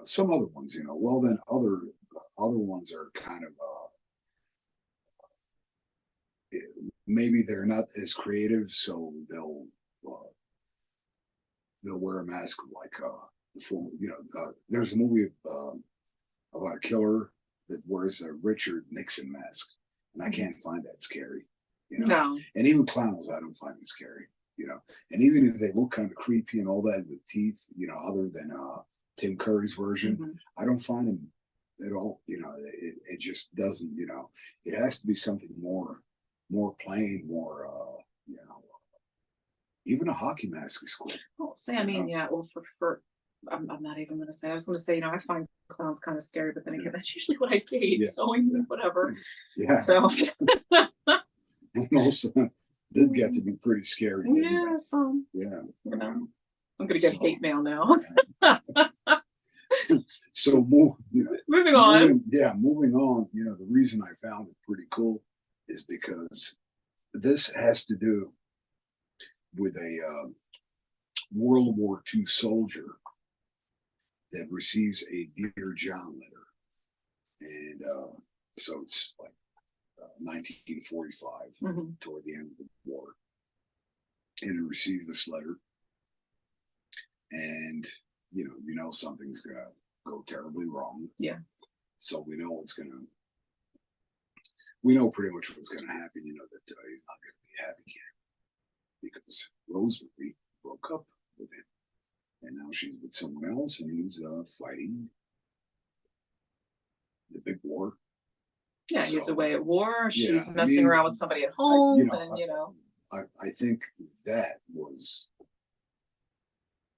some other ones, well, then other ones are kind of, maybe they're not as creative, so they'll wear a mask like, there's a movie about a killer that wears a Richard Nixon mask, and I can't find that scary, No. and even clowns, I don't find it scary. And even if they look kind of creepy and all that with teeth, other than Tim Curry's version, I don't find them at all. It just doesn't. It has to be something more plain, more. Even a hockey mask is cool. Well, say, I mean, yeah. Well, for I'm not even going to say. I was going to say, I find clowns kind of scary, but then again, that's usually what I date. Yeah. So I mean, whatever. Yeah. So. Most of them did get to be pretty scary. Yeah. So. Yeah. I'm going to get hate mail now. So moving on. Moving on. You know, the reason I found it pretty cool is because this has to do with a World War II soldier that receives a Dear John letter. And so it's like 1945, toward the end of the war. And he receives this letter. And, you know, something's going to go terribly wrong. Yeah. So we know we know pretty much what's going to happen. You know, that he's not going to be a happy camp because Rosemary broke up with him. And now she's with someone else, and he's fighting the big war. Yeah, So, he's away at war. yeah, She's messing around with somebody at home, I think that was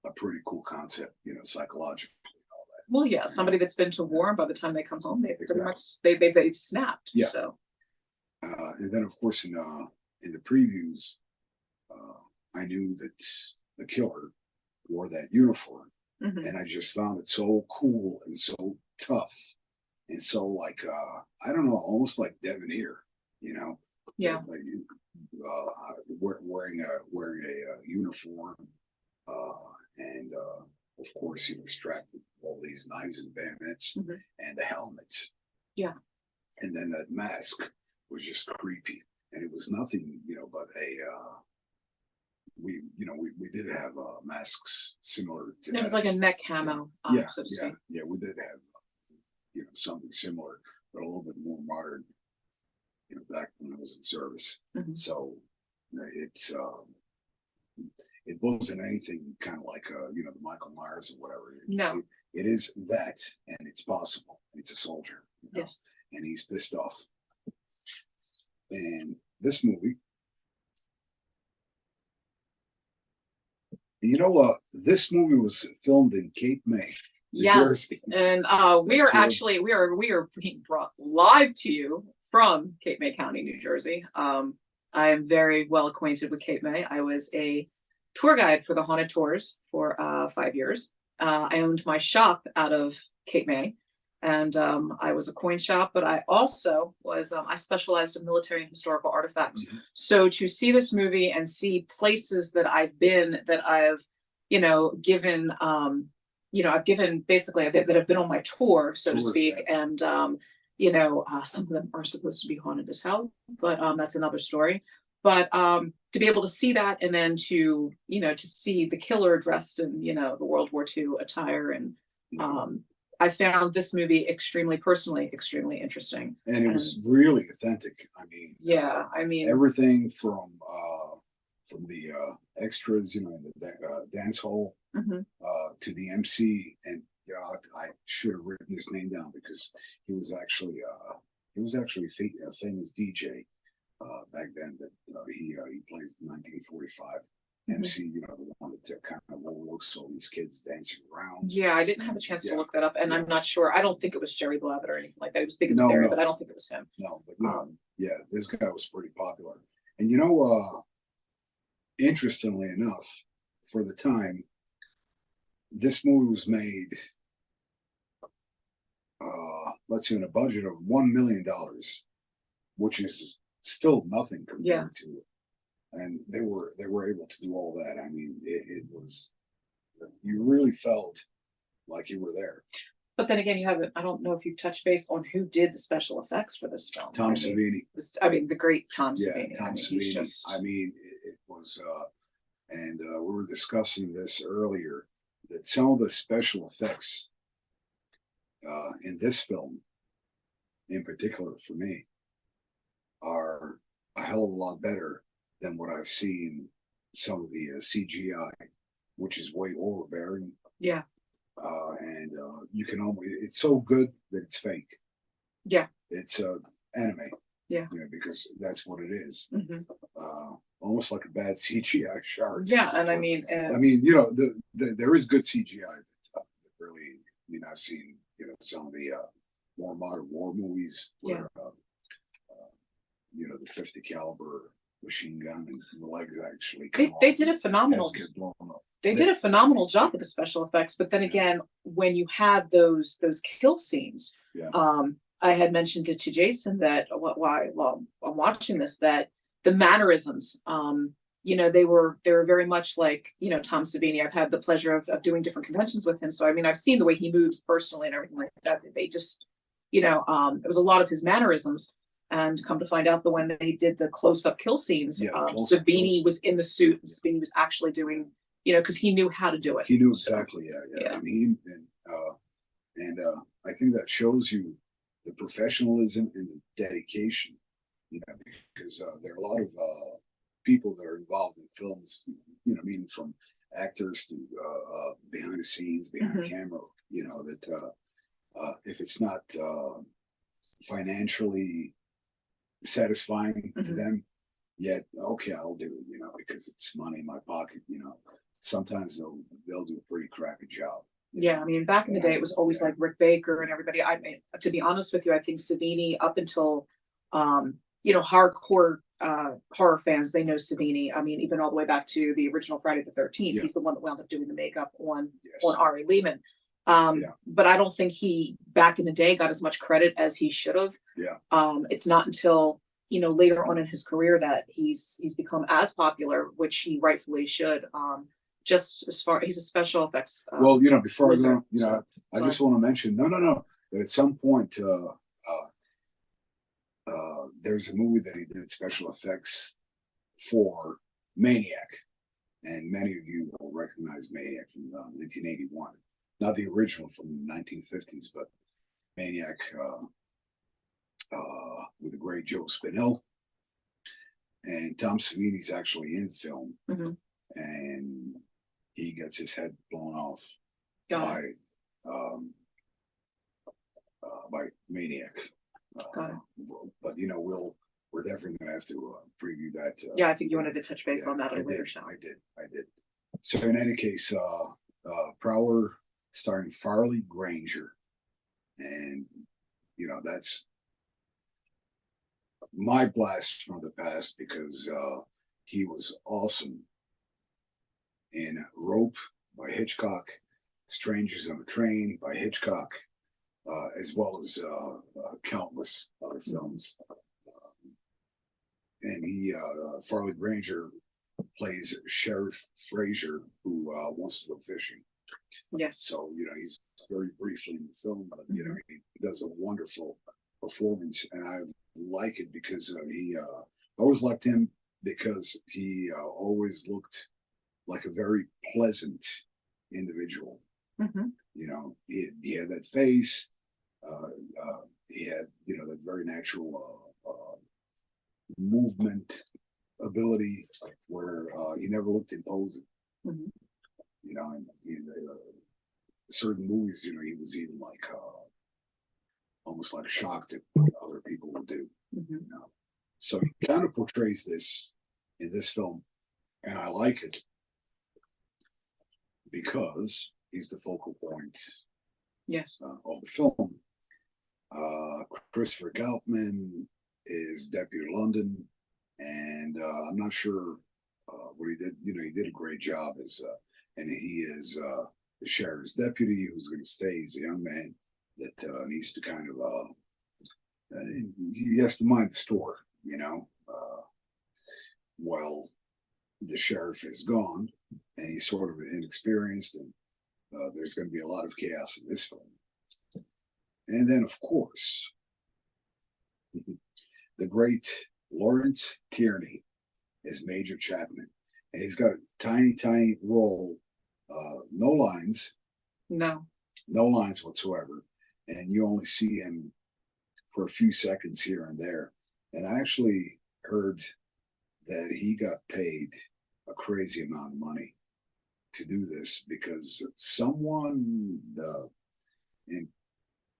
a pretty cool concept, you know, psychologically. All that. Well, yeah, somebody that's been to war, and by the time they come home, they've pretty much they've snapped. Yeah. So, and then of course in the previews, I knew that the killer wore that uniform, and I just found it so cool and so tough, and so like I don't know, almost like debonair, you know. Yeah. Like wearing a uniform, and of course he was strapped with all these knives and bayonets and the helmet. Yeah. And then that mask was just creepy, and it was nothing, you know, but we did have masks similar to it was like a neck camo, so to speak. Yeah, we did have you know, something similar, but a little bit more modern, you know, back when I was in service. So it's it wasn't anything kind of like you know, the Michael Myers or whatever. No, it is that, and it's possible. It's a soldier, you know, yes, and he's pissed off. And this movie, you know what? This movie was filmed in Cape May, New Jersey. And we are actually we are being brought live to you from Cape May County, New Jersey. I am very well acquainted with Cape May. I was a tour guide for the Haunted Tours for 5 years. I owned my shop out of Cape May, and I was a coin shop, but I also was I specialized in military and historical artifacts. So to see this movie and see places that I've been, that I've, you know, given I've given basically that have been on my tour, so to speak, and you know, some of them are supposed to be haunted as hell, but that's another story. But to be able to see that, and then to, you know, to see the killer dressed in, you know, the World War II attire, and I found this movie personally extremely interesting. And it was really authentic. I mean, I mean everything from the extras, you know, in the dance hall, to the MC. And you know, I should have written his name down because he was actually a famous DJ back then. That he plays the 1945 MC, you know, the one that kind of looks all these kids dancing around. Yeah, I didn't have a chance to look that up, and I'm not sure. I don't think it was Jerry Blavat or anything like that. He was big in this area, but I don't think it was him. No, but you know, this guy was pretty popular. And you know, interestingly enough, for the time, this movie was made, let's see, in a budget of $1 million, which is still nothing compared to it. And they were able to do all that. I mean, it was, you really felt like you were there. But then again, I don't know if you've touched base on who did the special effects for this film. Tom Savini. The great Tom Savini. Tom Savini. I mean, it was, and we were discussing this earlier, that some of the special effects in this film, in particular for me, are a hell of a lot better than what I've seen some of the CGI, which is way overbearing. Yeah. And you can almost, it's so good that it's fake. Yeah. It's anime. Yeah. You know, because that's what it is. Almost like a bad CGI shark. Yeah, and I mean, you know, there is good CGI that really, I mean, I've seen, you know, some of the more modern war movies where, you know, the 50 caliber machine gun and the legs actually they did a phenomenal did a phenomenal job with the special effects. But then again, when you have those kill scenes Yeah. I had mentioned it to Jason that while I'm watching this, that the mannerisms, you know, they were very much like, you know, Tom Savini. I've had the pleasure of doing different conventions with him. So I mean, I've seen the way he moves personally and everything like that. They just, you know, it was a lot of his mannerisms. And come to find out that when they did the close-up kill scenes, Savini was in the suit, and Savini was actually doing, you know, because he knew how to do it. He knew exactly, yeah. And I think that shows you the professionalism and the dedication, you know, because there are a lot of people that are involved in films, you know, meaning from actors to behind the scenes, behind the camera, you know, that if it's not financially satisfying to them, yet okay, I'll do it, you know, because it's money in my pocket, you know. Sometimes they'll do a pretty crappy job. Yeah, I mean, back in the day, it was always like Rick Baker and everybody. I mean, to be honest with you, I think Savini, up until, you know, hardcore horror fans, they know Savini. I mean, even all the way back to the original Friday the 13th, he's the one that wound up doing the makeup on Ari Lehman. But I don't think he, back in the day, got as much credit as he should have. It's not until, you know, later on in his career that he's become as popular, which he rightfully should. Just as far, he's a special effects. Well, you know, before wizard, I go, you know, I just want to mention, no, that at some point, there's a movie that he did special effects for, Maniac, and many of you will recognize Maniac from 1981, not the original from the 1950s, but Maniac with the great Joe Spinell, and Tom Savini's actually in the film, and he gets his head blown off by Maniac. But you know, we're definitely gonna have to preview that. Yeah, I think you wanted to touch base on that. I did. So in any case, Prowler starring Farley Granger, and you know, that's my blast from the past because he was awesome in Rope by Hitchcock, Strangers on a Train by Hitchcock, as well as countless other films. And he, Farley Granger, plays Sheriff Fraser, who wants to go fishing. Yes. So, you know, he's very briefly in the film, but, you know, he does a wonderful performance. And I like it because I always liked him because he always looked like a very pleasant individual. You know, he had that face. He had, you know, that very natural movement ability where he never looked imposing. You know, and in certain movies, you know, he was even like almost like shocked at what other people would do. You know, so he kind of portrays this in this film, and I like it because he's the focal point. Of the film. Christopher Goutman is Deputy London, and I'm not sure what he did. You know, he did a great job as, and he is the sheriff's deputy who's going to stay. He's a young man that needs to kind of, he has to mind the store, you know. Well, the sheriff is gone, and he's sort of inexperienced, and there's going to be a lot of chaos in this film. And then, of course, the great Lawrence Tierney is Major Chapman, and he's got a tiny role, no lines whatsoever, and you only see him for a few seconds here and there. And I actually heard that he got paid a crazy amount of money to do this because someone in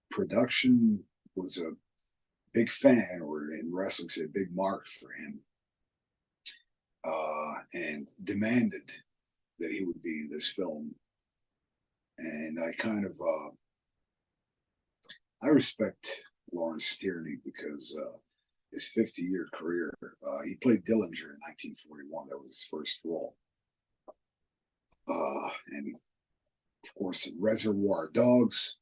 production was a big fan, or in wrestling, say, a big mark for him, and demanded that he would be in this film. And I kind of, I respect Lawrence Tierney because his 50-year career, he played Dillinger in 1941. That was his first role. And of course, Reservoir Dogs,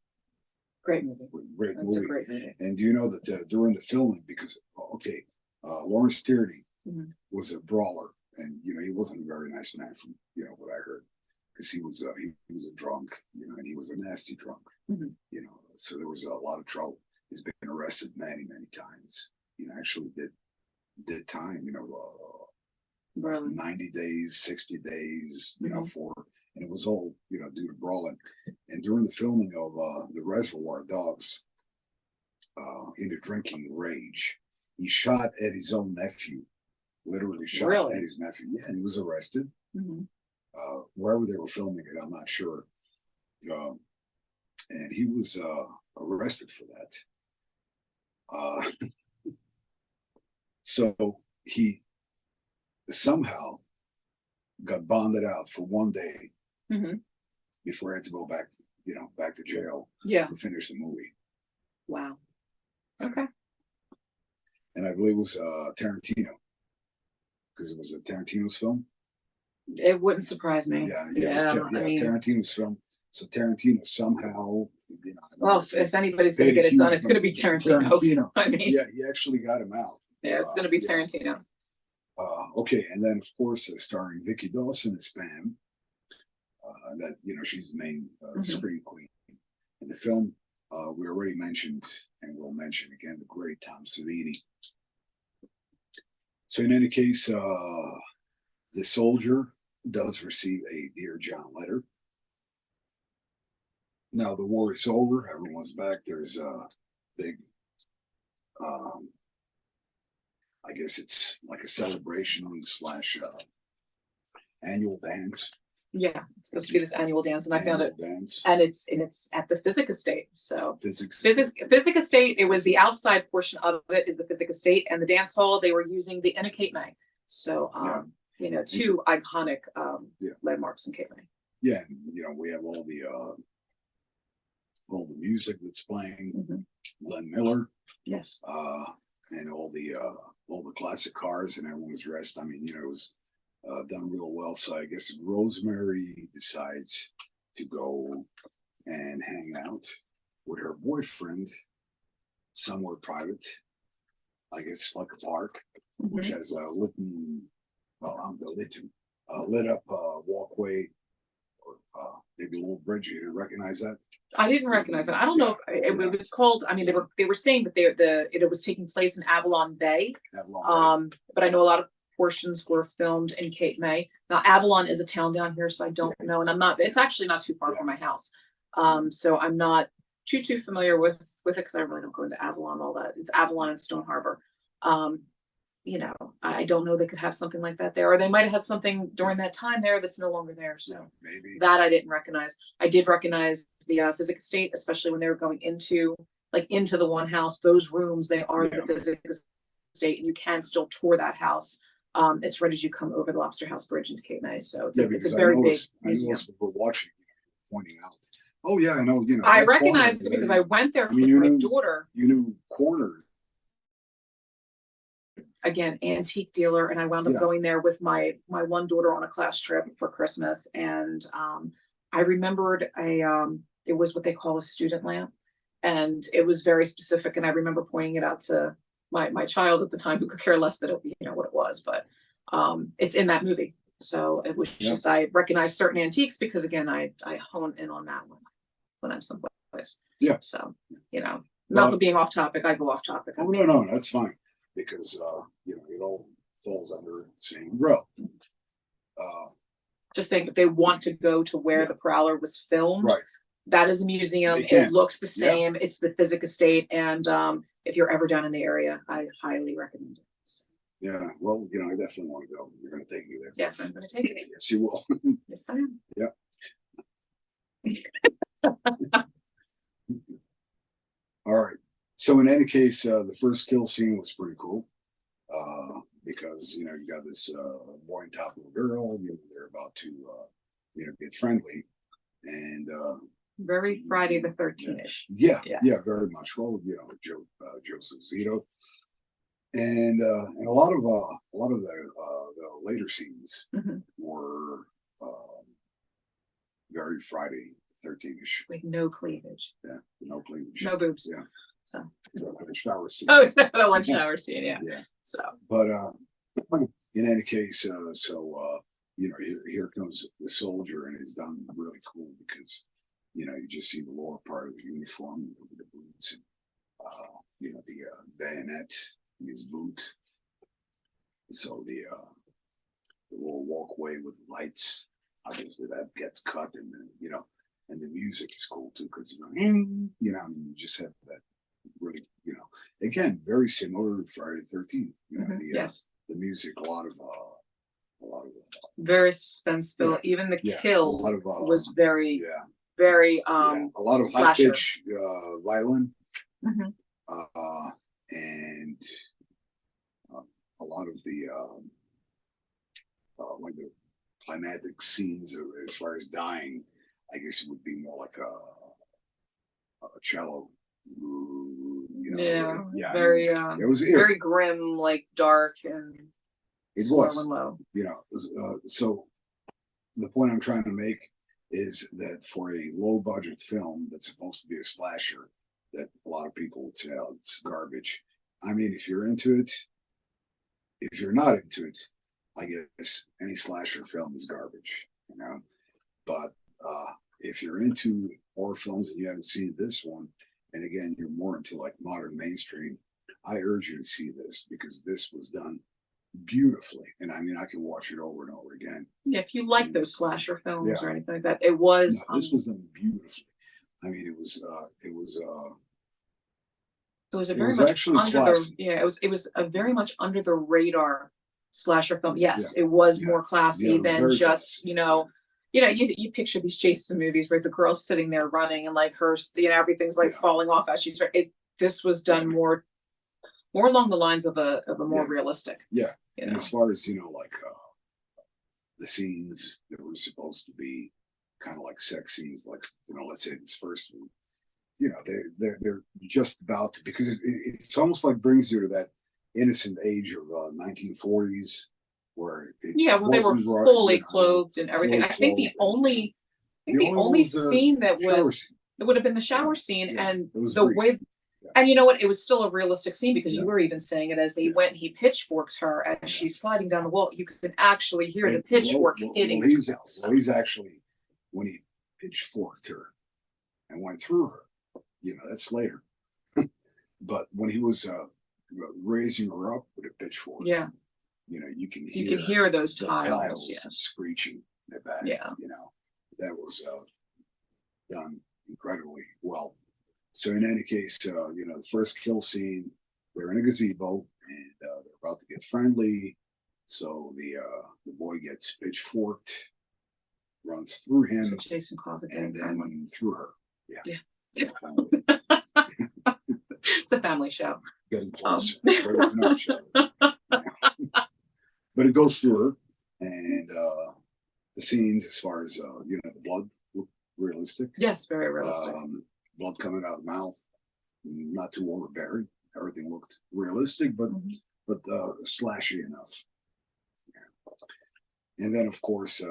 Great movie. Great That's a movie. great movie. And do you know that during the filming, because Lawrence Tierney Mhm. was a brawler, and he wasn't a very nice man from what I heard, because he was a drunk, and he was a nasty drunk, Mhm. So there was a lot of trouble. He's been arrested many times. Actually did time, Really? 90 days, 60 days, Mhm. for, and it was all, due to brawling. And during the filming of the Reservoir Dogs, in a drinking rage, he shot at his own nephew, literally shot Really? at his nephew. Yeah, and he was arrested. Mhm. Wherever they were filming it, I'm not sure. And he was arrested for that. So he somehow got bonded out for one day Mhm. before he had to go back, back to jail Yeah. to finish the movie. Wow. Okay. And I believe it was Tarantino, because it was a Tarantino's film. It wouldn't surprise me. Yeah, I mean, Tarantino's film. So Tarantino somehow, well, if anybody's going to get it done, it's going to be Tarantino. I mean, yeah, he actually got him out. Yeah, it's going to be Tarantino. Okay, and then of course starring Vicky Dawson as Pam. That she's the main screen queen in the film. We already mentioned, and we'll mention again, the great Tom Savini. So in any case, the soldier does receive a Dear John letter. Now the war is over, everyone's back. There's a big, I guess it's like a celebration slash annual dance. Yeah, it's supposed to be this annual dance, and I found it, dance. and it's at the Physic Estate. So Physics. Physic Estate. It was the outside portion of it is the Physic Estate, and the dance hall they were using the Inn of Cape May. So two iconic landmarks in Cape May. Yeah, and we have all the music that's playing. Mhm. Glenn Miller. Yes. And all the classic cars, and everyone's dressed. I mean, it was done real well. So I guess Rosemary decides to go and hang out with her boyfriend somewhere private. I guess like a park, which has a lit up walkway, or maybe a little bridge. You didn't recognize that? I didn't recognize it. I don't know if it was called. I mean, they were saying that it was taking place in Avalon Bay. But I know a lot of portions were filmed in Cape May. Now Avalon is a town down here, so I don't know, and it's actually not too far from my house. So I'm not too familiar with it because I really don't go into Avalon all that. It's Avalon and Stone Harbor. I don't know they could have something like that there, or they might have had something during that time there that's no longer there. So maybe that I didn't recognize. I did recognize the Physic Estate, especially when they were going into the one house. Those rooms, they are the Physic Estate, and you can still tour that house. It's right as you come over the Lobster House Bridge into Cape May. So it's a very big museum. I know watching, pointing out. Oh yeah, I know. I recognized it because I went there with my daughter. You knew corner. Again, antique dealer, and I wound up going there with my one daughter on a class trip for Christmas, and I remembered it was what they call a student lamp, and it was very specific, and I remember pointing it out to my child at the time, who could care less that what it was, but it's in that movie, so it was just I recognized certain antiques because again I hone in on that one when I'm someplace. Yeah. So enough of being off topic. I go off topic. Oh no, that's fine. Because it all falls under the same umbrella. Just saying, if they want to go to where The Prowler was filmed, right? That is a museum. It looks the same. It's the Physic Estate, and if you're ever down in the area, I highly recommend it. So. Yeah, well, I definitely want to go. You're going to take me there. Yes, I'm going to take you. Yes, you will. Yes, I am. Yeah. All right. So in any case, the first kill scene was pretty cool, because you got this boy on top of a girl. They're about to get friendly, and very Friday the 13th-ish. Yeah, very much. Well, Joseph Zito, and a lot of the later scenes were very Friday 13ish. Like no cleavage, Yeah, no cleavage. no boobs. Yeah. So. The shower scene. Oh, except for the one shower scene, yeah. Yeah. So. But in any case, you know, here comes the soldier, and it's done really cool because, you know, you just see the lower part of the uniform with the boots and you know, the bayonet in his boot. So the little walkway with the lights, obviously that gets cut, and then, you know, and the music is cool too because, you know, I mean, you just have that really, you know, again, very similar to Friday the 13th. You know, Yes. The music, a lot of Very suspenseful. Yeah. Even the Yeah, kill a lot of was very, yeah, very yeah, a lot of high slasher. pitch violin, Mhm. and a lot of the like the climatic scenes as far as dying. I guess it would be more like a cello. You know, Yeah, yeah. very I mean, it was very grim, like dark and it slow was, and low. you know. So the point I'm trying to make is that for a low budget film that's supposed to be a slasher, that a lot of people would say, oh, it's garbage. I mean, if you're into it, if you're not into it, I guess any slasher film is garbage, you know. But if you're into horror films and you haven't seen this one, and again, you're more into like modern mainstream, I urge you to see this because this was done beautifully. And I mean, I can watch it over and over again. Yeah, if you like those slasher films Yeah. or anything like that, it was. No, this was done beautifully. I mean, it was a it very was much actually under classy. the it was a very much under the radar slasher film. Yes, Yeah. it was Yeah. more classy Yeah, it was than very just, classy. you picture these Jason movies where the girl's sitting there running and like her, everything's like Yeah. falling off as she's this was done more along the lines of a more Yeah. realistic. Yeah. You And know? as far as, you know, like the scenes that were supposed to be kind of like sex scenes, like, you know, let's say this first one, you know, they're just about to, because it's almost like brings you to that innocent age of 1940s where Yeah, well, they were fully clothed and everything. I think the only scene that was it would have been the shower scene, and the brief. way. And you know what? It was still a realistic scene because Yeah. you were even saying it as they Yeah. went. He pitchforks her as she's sliding down the wall. You could actually hear the pitchfork hitting. He's actually, when he pitchforked her and went through her, you know, that's later. But when he was raising her up with a pitchfork, Yeah, you know, you can hear those the tiles. Yes. screeching in the back. Yeah. You know, that was done incredibly well. So in any case, you know, the first kill scene, they're in a gazebo and they're about to get friendly. So the boy gets pitchforked, runs through him, So Jason calls it and then through her. Yeah. Yeah. It's a family show. Getting closer. But it goes through her, and the scenes, as far as you know, the blood look realistic. Yes, very realistic. Blood coming out of the mouth, not too overbearing. Everything looked realistic, but slashy enough. Yeah. And then, of course,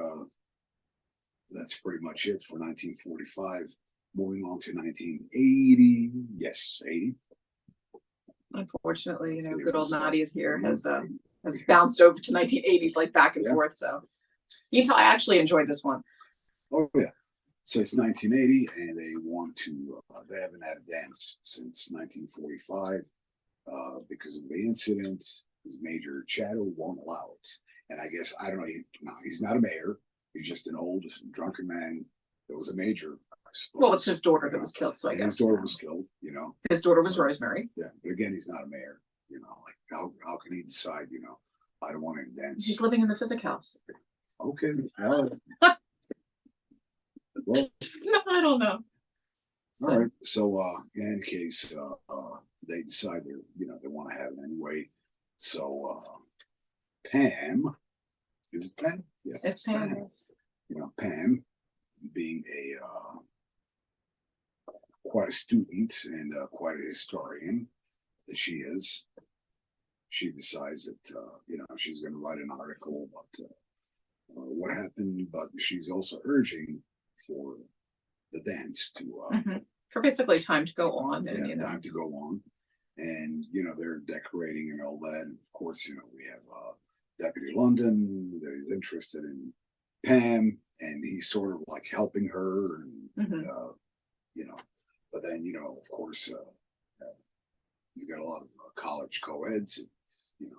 that's pretty much it for 1945. Moving on to 1980. Yes, 80. Unfortunately, you know, good old Nadia's here has bounced over to 1980s, like back and forth. So you can tell I actually enjoyed this one. Oh yeah. So it's 1980, and they want to. They haven't had a dance since 1945 because of the incident. His Major Chatto won't allow it, and I guess I don't know. He's not a mayor. He's just an old drunken man that was a major. I suppose. Well, it's his daughter that was killed, so I guess his daughter was killed. You know, his daughter was Rosemary. Yeah, but again, he's not a mayor. You know, like how can he decide? You know, I don't want to dance. He's living in the physic house. Okay. Well, no, I don't know. So. All right. So in any case, they decide they want to have it anyway. So Pam, is it Pam? Yes, it's Pam. Yes. You know, Pam, being quite a student and quite a historian that she is, she decides that she's going to write an article about what happened, but she's also urging for the dance to For basically time to go on, and yeah, you know, time to go on. And they're decorating and all that. And of course, we have Deputy London that is interested in Pam, and he's sort of like helping her, and you know, but then of course, you got a lot of college co-eds. And,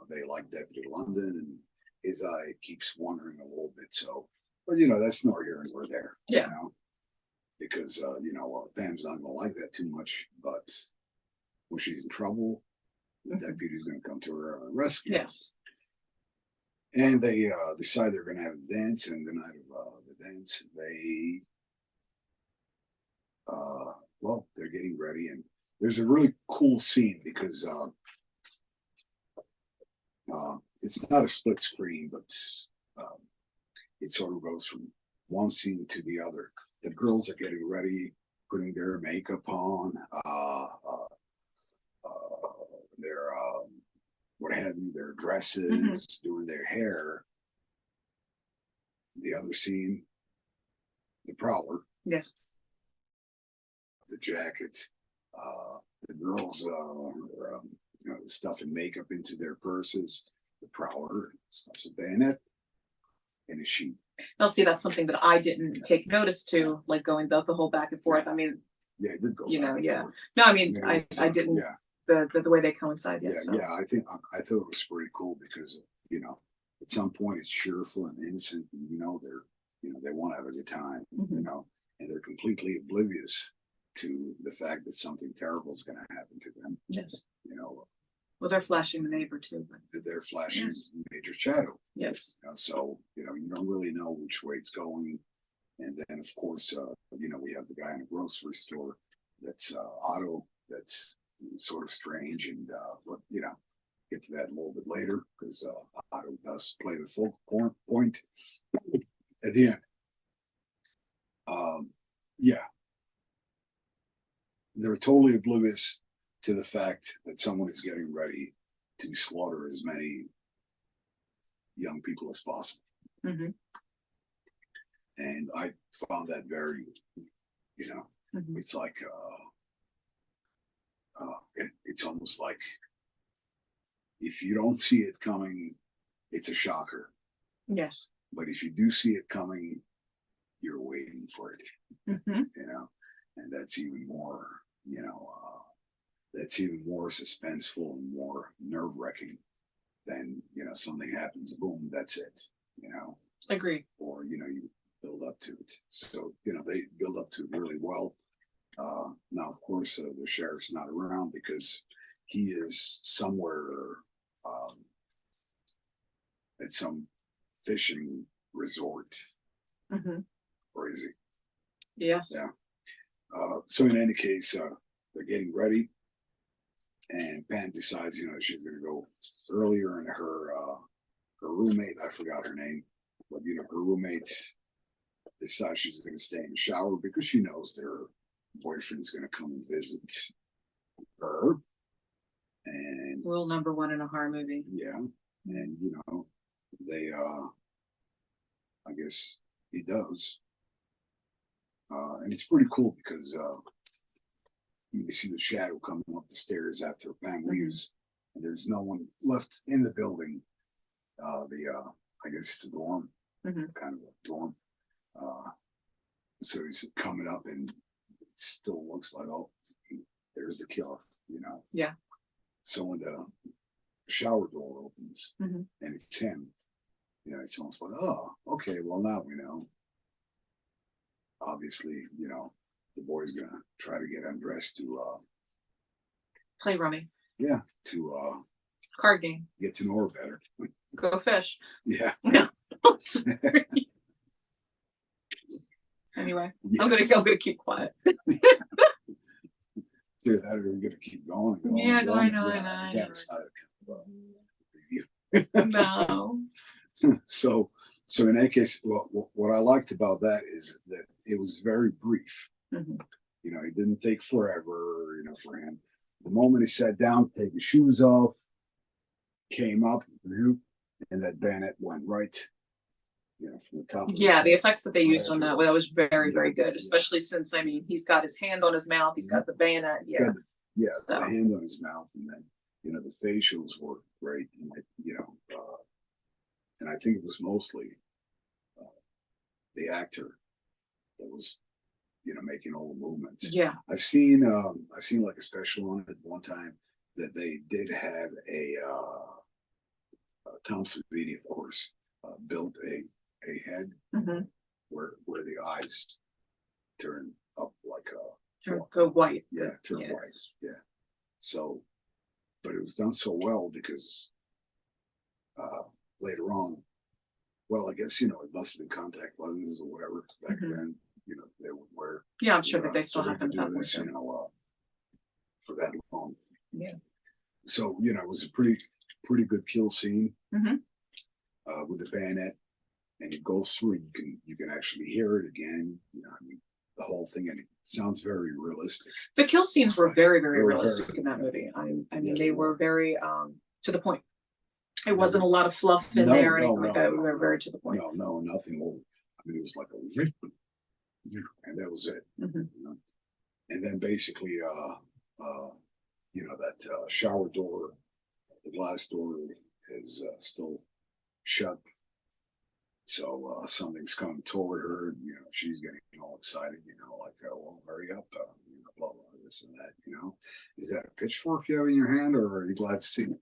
they like Deputy London, and his eye keeps wandering a little bit. So, but that's nor here nor there. Yeah. Because Pam's not gonna like that too much, but when she's in trouble, the deputy's gonna come to her rescue. yes, And they decide they're gonna have a dance, and the night of the dance, they well, they're getting ready, and there's a really cool scene because it's not a split screen, but it sort of goes from one scene to the other. The girls are getting ready, putting their makeup on, their what have you, their dresses, doing their hair. The other scene, the Prowler, yes, the jacket, the girls, stuffing makeup into their purses. The Prowler stuffs a bayonet in a sheath. Now, see, that's something that I didn't take notice to, like going the whole back and forth. I mean, Yeah, it did go. you know, back and yeah. forth. No, I mean, it I was, didn't Yeah, the way they coincide. yeah, Yes, so. yeah. I thought it was pretty cool because at some point it's cheerful and innocent, and they want to have a good time, and they're completely oblivious to the fact that something terrible is going to happen to them. Yes. Well, they're flashing the neighbor too. But they're flashing yes. major shadow. Yes. So you don't really know which way it's going, and then of course we have the guy in a grocery store that's Otto, that's sort of strange, and but get to that a little bit later because Otto does play the focal point at the end. Yeah, they're totally oblivious to the fact that someone is getting ready to slaughter as many young people as possible. And I found that very, it's like, it's almost like if you don't see it coming, it's a shocker. Yes. But if you do see it coming, you're waiting for it, and that's even more, that's even more suspenseful and more nerve-wracking than something happens, boom, that's it. Agree. Or you build up to it. So they build up to it really well. Now, of course, the sheriff's not around because he is somewhere at some fishing resort. Or is he? Yes. Yeah. So in any case, they're getting ready, and Pam decides, she's going to go earlier, and her roommate, I forgot her name, but her roommate decides she's going to stay in the shower because she knows their boyfriend's going to come and visit her. And rule number one in a horror movie. Yeah, and they, I guess he does. And it's pretty cool because you see the shadow coming up the stairs after Pam leaves, and there's no one left in the building. I guess it's a dorm, kind of a dorm. So he's coming up, and it still looks like, oh, there's the killer, Yeah. So when the shower door opens and it's him, it's almost like, oh, okay, well, now we know. Obviously, the boy's gonna try to get undressed to play rummy. Yeah, to card game. Get to know her better. Go fish. Yeah. No, I'm sorry. Anyway, yeah. I'm gonna keep quiet. So that are gonna keep going. Yeah, I know. No. So in that case, what I liked about that is that it was very brief. It didn't take forever, for him. The moment he sat down, take his shoes off, came up, and that bayonet went right you know, from the top. Yeah, the effects that they used on that, well, that was very, Yeah, very good, yeah. especially since, I mean, he's got his hand on his mouth, he's got the bayonet, yeah. Yeah, So. the hand on his mouth, and then, you know, the facials were great, and you know, and I think it was mostly the actor that was, you know, making all the movements. Yeah. I've seen like a special on it one time that they did have a Tom Savini, of course, built a head where the eyes turn up like Go white. yeah, turn white, yeah. So, but it was done so well because later on, well, I guess, you know, it must have been contact lenses or whatever back then. You know, they would wear. Yeah, I'm sure that they so still have them. do this, you know, for that long. Yeah. So, you know, it was a pretty good kill scene with the bayonet, and it goes through. You can actually hear it again. You know, I mean, the whole thing, and it sounds very realistic. The kill scenes were very, very They were realistic very, in that yeah. movie. I mean, Yeah, they were very to the point. It Never- wasn't a lot of fluff in No, there or no, anything like no, that. no, We were no. very to the point. No, nothing old. I mean, it was like a, and that was it. You know? And then basically, you know, that shower door, the glass door is still shut. So something's coming toward her, and, you know, she's getting all excited, you know, like, well, hurry up, you know, blah, blah, this and that, you know. Is that a pitchfork you have in your hand, or are you glad to see me?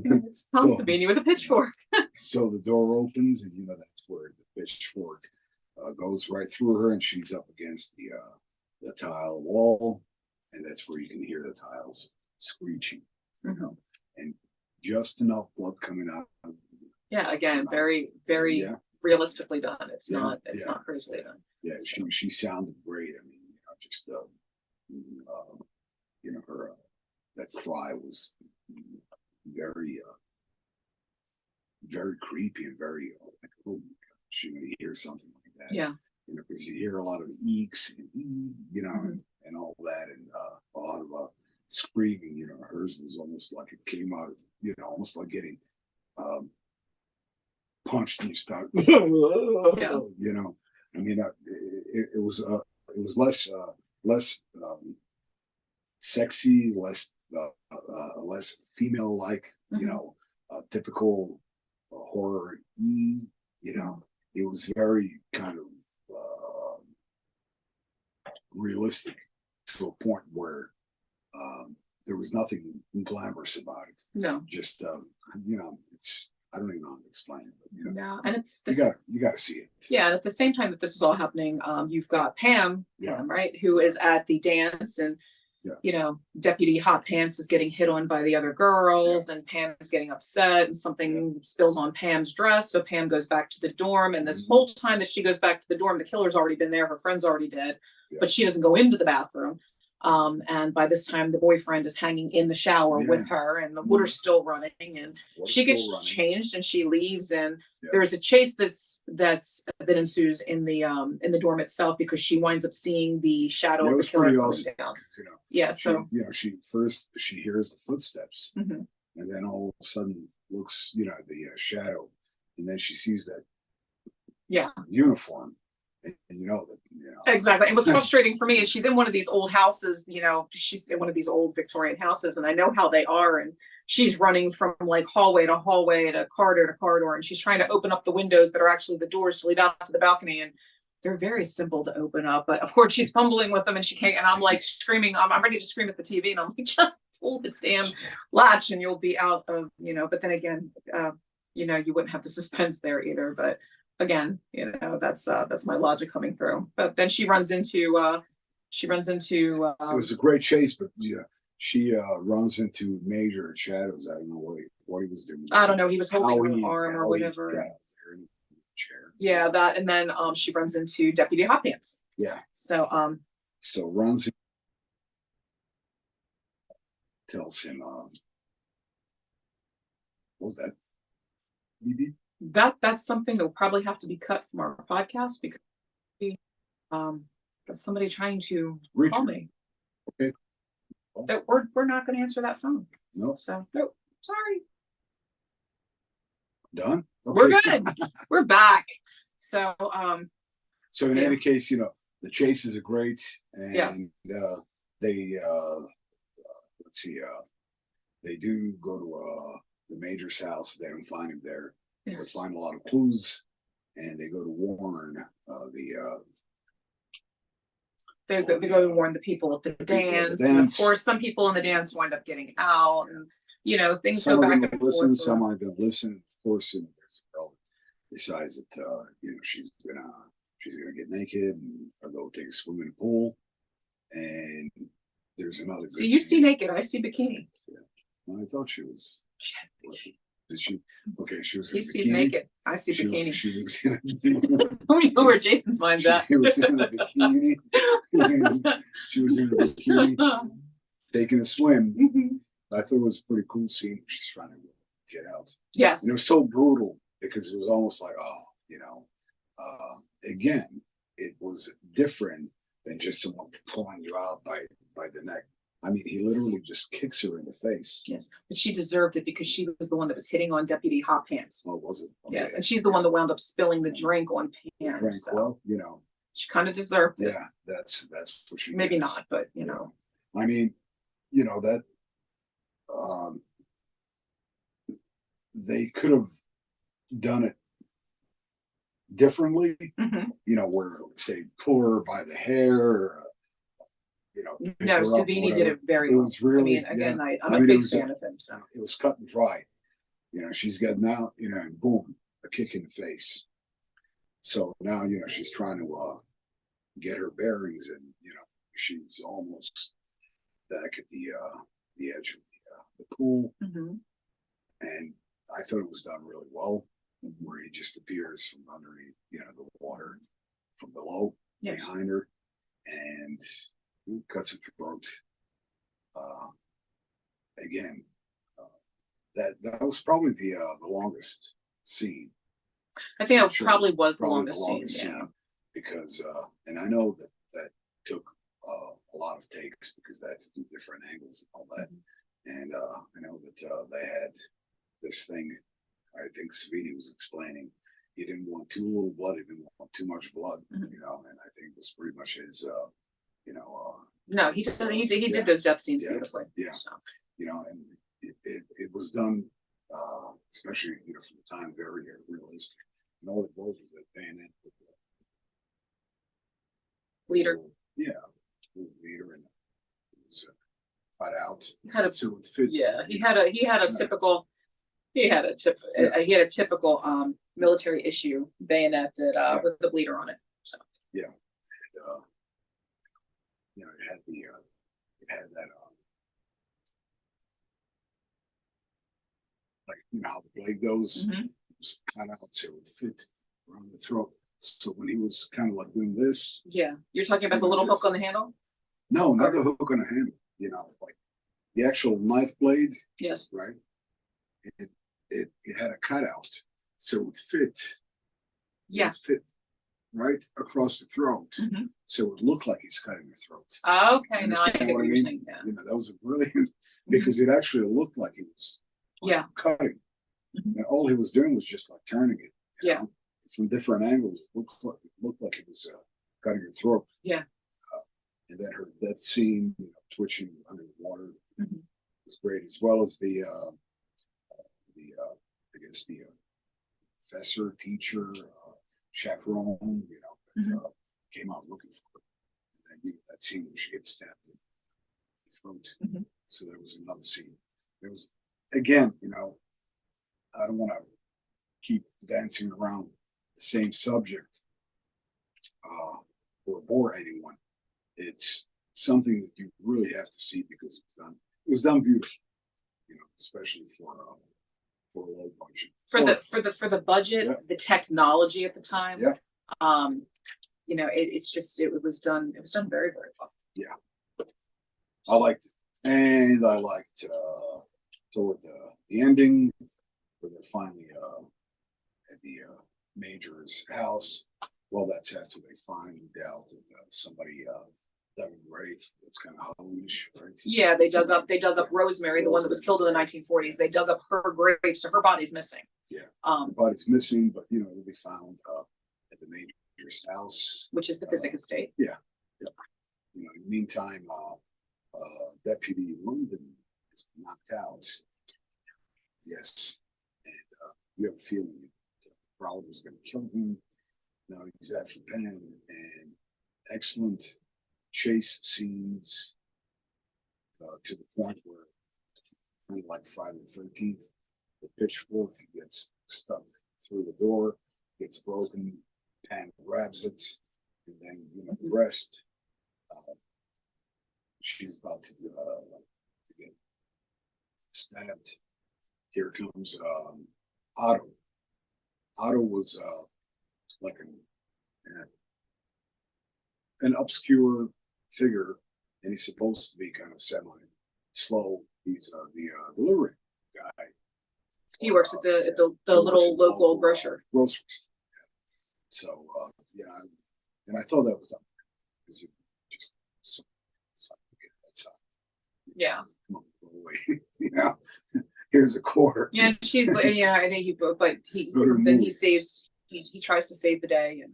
It's Tom Savini with a pitchfork. So the door opens, and, you know, that's where the pitchfork goes right through her, and she's up against the tile wall, and that's where you can hear the tiles screeching, you know, and just enough blood coming out. Yeah, again, very, very realistically done. It's not crazily done. Yeah, she sounded great. I mean, you know, just you know, her that cry was very very creepy and very like, oh my gosh, you know, you hear something like that. Yeah. You know, because you hear a lot of eeks and you know, and all that, and a lot of screaming. You know, hers was almost like it came out, you know, almost like getting punched and you start, you know. I mean, it was less sexy, less female like, you know, typical horror you know. It was very kind of realistic to a point where there was nothing glamorous about it. No, just you know, it's, I don't even know how to explain it, but, you know, no, and you got to see it. Yeah, and at the same time that this is all happening, you've got Pam, right, who is at the dance, and you know, Deputy Hot Pants is getting hit on by the other girls, and Pam is getting upset, and something spills on Pam's dress, so Pam goes back to the dorm, and this whole time that she goes back to the dorm, the killer's already been there, her friend's already dead, but she doesn't go into the bathroom. And by this time the boyfriend is hanging in the shower with her, and the water's still running, and she gets changed and she leaves, and there's a chase that ensues in the dorm itself, because she winds up seeing the shadow of the killer coming down. You know, so you know, she hears the footsteps, and then all of a sudden looks, you know, the shadow, and then she sees that uniform. And you know that, you know. Exactly. And what's frustrating for me is she's in one of these old houses, you know, she's in one of these old Victorian houses, and I know how they are. And she's running from like hallway to hallway to corridor, and she's trying to open up the windows that are actually the doors to lead out to the balcony. And they're very simple to open up. But of course she's fumbling with them, and she can't, and I'm like screaming, I'm ready to scream at the TV, and I'm like, just pull the damn latch and you'll be out of, you know. But then again, you know, you wouldn't have the suspense there either. But again, you know, that's my logic coming through. But then she runs into it was a great chase, but she runs into major shadows. I don't know what he was doing. I don't know, he was holding her arm or whatever. Chair. Yeah, that, and then she runs into Deputy Hot Pants. Yeah. So runs, tells him what was that? That's something that will probably have to be cut from our podcast, because that's somebody trying to call me. Okay. That we're not going to answer that phone. No. So no, sorry. Done? We're Okay. good. We're back. So, So in Yeah. any case, the chases are great, and Yes. they let's see, they do go to the Major's house. They don't find him there. Yes. They find a lot of clues, and they go to warn They go to warn the people at the dance, and of course, some people in the dance wind up getting out, and things some go are back going and to listen, forth. some aren't going to listen. Of course, there's a girl that decides that she's gonna get naked and go take a swim in the pool, and there's another good So you see scene. naked, I see bikini. I thought she was. She had bikini. Did she? Okay, she was. He in a sees bikini. naked. I see She, bikini. she was in a bikini. We know where Jason's mind's at. She was in a bikini. She was in a bikini taking a swim. Mhm. I thought it was a pretty cool scene. She's trying to get out. Yes. And it was so brutal because it was almost like, again, it was different than just someone pulling you out by the neck. I mean, he literally just kicks her in the face. Yes, but she deserved it because she was the one that was hitting on Deputy Hot Pants. Oh, was it? Okay. Yes, and she's the one that wound up spilling the drink on Pam. Frank, So well, she kind of deserved it. yeah, that's what she Maybe gets. not, but I mean, that they could have done it differently. Mhm. Where say pull her by the hair, or, pick No, her up or Savini did whatever. it very It well. was really, again, yeah. I'm I a mean, it big was fan of him. So it was cut and dry. She's gotten out, and boom, a kick in the face. So now, she's trying to get her bearings, and she's almost back at the edge of the pool, Mhm. and I thought it was done really well, Mhm. where he just appears from underneath, the water from below, Yes. behind her, and cuts her throat. Again, that was probably the longest scene. I think it Sure. probably was the Probably longest scene. Yeah. because and I know that took a lot of takes because they had to do different angles and all that. And I know that they had this thing. I think Savini was explaining he didn't want too little blood, he didn't want too much blood, Mhm. and I think it was pretty much his No, he did those death scenes beautifully. Yeah. So. And it was done especially from the time very realistic. And all it was that bayonet with the Leader. Leader, and it was cut out So it fit. Yeah, he had a typical military issue bayonet that with the bleeder on it. So Yeah, and, it had that like how the blade goes. Mhm. It was cut out so it would fit around the throat. So when he was kind of like doing this, yeah, you're talking about the little hook on the handle. no, not the hook on the handle. Like the actual knife blade. Yes. Right. It had a cutout, so it would fit. Yeah. It fit right across the throat, Mhm. so it would look like he's cutting the throat. Okay, now I Understand get what I you're mean? saying. Yeah. That was brilliant because it actually looked like he was cutting, Mhm. and all he was doing was just like turning it. Yeah. From different angles, it looked like he was cutting her throat. Yeah. And then that scene, twitching under the water, Mhm. was great, as well as the I guess the professor, teacher, chaperone, that came out looking for her. And then that scene where she gets stabbed in the throat. Mhm. So there was another scene. There was again, I don't want to keep dancing around the same subject or bore anyone. It's something that you really have to see because it was done beautifully, especially for a low budget. For the budget, Yeah. the technology at the time. Yeah. It was done very, very well. Yeah. I liked it. And I liked toward the ending where they're finally at the Major's house. Well, that's after they find out that somebody Dug a grave. That's kind of Halloweenish, right? Yeah, they dug up Rosemary, the one that was killed in the 1940s. They dug up her grave, so her body's missing. Yeah. Um, Body's missing, but you know, it'll be found at the major's house, which is the Physic estate. Yeah. Yeah. You know, in the meantime, Deputy London is knocked out. Yes, and you have a feeling the Prowler was going to kill him. Now he's after Pam, and excellent chase scenes to the point where, kind of like Friday the 13th, the pitchfork gets stuck through the door, gets broken, Pam grabs it, and then you know the rest. She's about to get stabbed. Here comes Otto. Otto was like an obscure figure, and he's supposed to be kind of semi-slow. He's the delivery guy. He works at the little local grocer. Grocery store. So you know, and I thought that was done because you just that's yeah. Come on, go away. You know, here's a quarter. Yeah, she's yeah. I think he comes in. He saves. He tries to save the day, and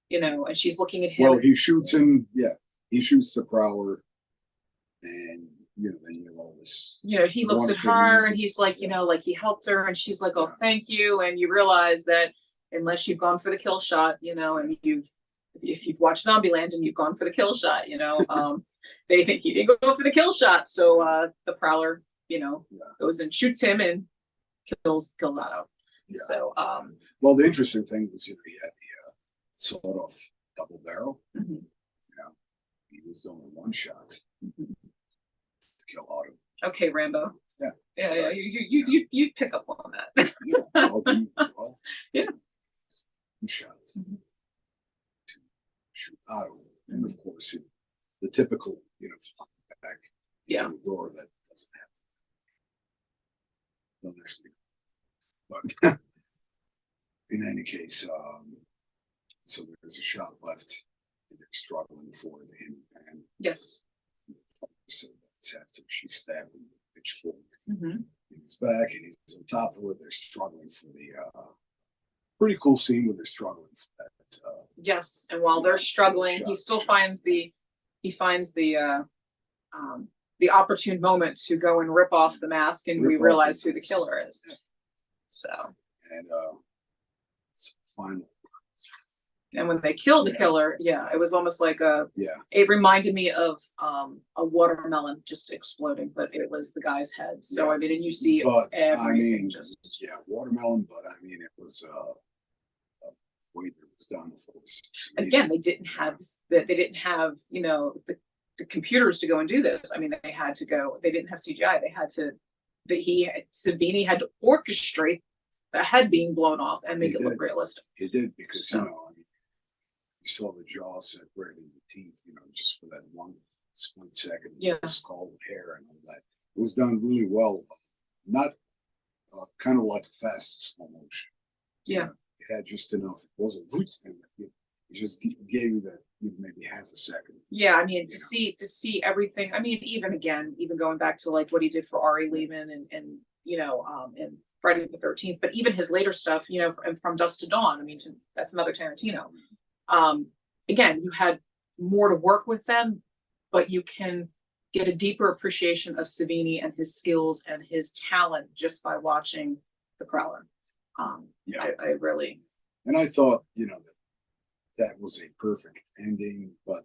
you know, and she's looking at him. Well, he shoots him. Yeah, he shoots the Prowler, and you know, then you have all this. You know, he looks at her and he's like, you know, like he helped her, and she's like, oh, thank you. And you realize that unless you've gone for the kill shot, you know, and if you've watched Zombieland and you've gone for the kill shot, you know, they think he didn't go for the kill shot. So the Prowler, you know, goes and shoots him and kills Otto. Yeah. So well, the interesting thing was, you know, he had the sort of double barrel. Mm-hmm. You know, he was only one shot to kill Otto. Okay, Rambo. Yeah. Yeah. You pick up on that. Yeah. Well, yeah. One shot to shoot Otto, and of course, the typical, you know, back into the door that doesn't happen. No next week. But in any case, so there's a shot left, and they're struggling for him, and yes. So that's after she stabbed him with a pitchfork in his back, and he's on top of her. They're struggling for the pretty cool scene where they're struggling for that. Yes, and while they're struggling, he still finds the opportune moment to go and rip off the mask, and we realize who the killer is. So. And finally. And when they killed the killer, it was almost like it reminded me of a watermelon just exploding, but it was the guy's head. So I mean, and you see everything watermelon, but I mean, it was the way that it was done. Again, they didn't have you know the computers to go and do this. I mean, they had to go. They didn't have CGI. They had to. Savini had to orchestrate the head being blown off and make it look realistic. He did because you know, I mean, you saw the jaw separating the teeth, you know, just for that one split second. The skull hair and all that. It was done really well. Not kind of like a fast slow motion. Yeah, it had just enough. It wasn't and it just gave you that, you know, maybe half a second. Yeah, I mean, to see everything. I mean, even going back to like what he did for Ari Lehman and you know, and Friday the 13th, but even his later stuff, you know, from Dusk to Dawn. I mean, that's another Tarantino. Again, you had more to work with them, but you can get a deeper appreciation of Savini and his skills and his talent just by watching The Prowler. I really. And I thought, you know, that was a perfect ending, but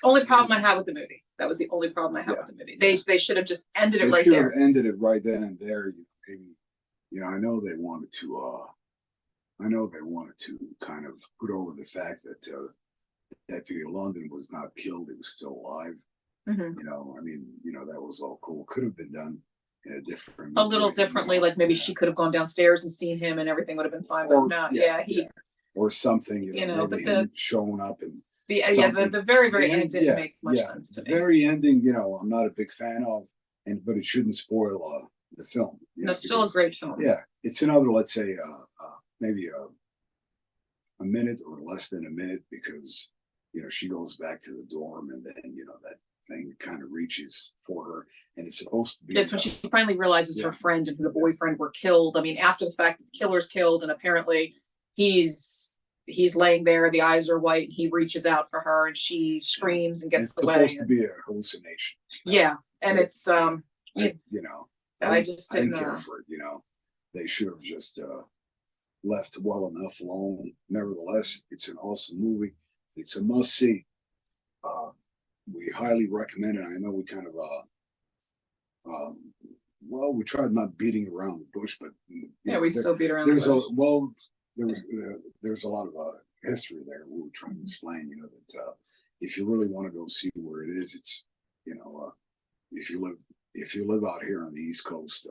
only problem I had with the movie. That was the only problem I had with the movie. They should have just ended it right there. Ended it right then and there. Maybe, you know, I know they wanted to kind of put over the fact that Deputy London was not killed; he was still alive. You know, I mean, you know, that was all cool. Could have been done in a little differently. Like maybe she could have gone downstairs and seen him, and everything would have been fine. But no, or something. You know, maybe him showing up and. The very end didn't make much sense to me. The very ending, you know, I'm not a big fan of, but it shouldn't spoil the film. No, it's still a great film. Yeah, it's another, let's say, maybe a minute or less than a minute, because she goes back to the dorm, and then that thing kind of reaches for her, and it's supposed to be. It's when she finally realizes her friend and the boyfriend were killed. I mean, after the fact that the killer's killed, and apparently he's laying there, the eyes are white, he reaches out for her, and she screams and gets away. It's supposed to be a hallucination. Yeah, and it's I just didn't care for it. They should have just left well enough alone. Nevertheless, it's an awesome movie. It's a must see. We highly recommend it. I know we kind of we tried not beating around the bush, but we still beat around the bush. There's a lot of history there. We were trying to explain, that if you really want to go see where it is, it's if you live out here on the East Coast,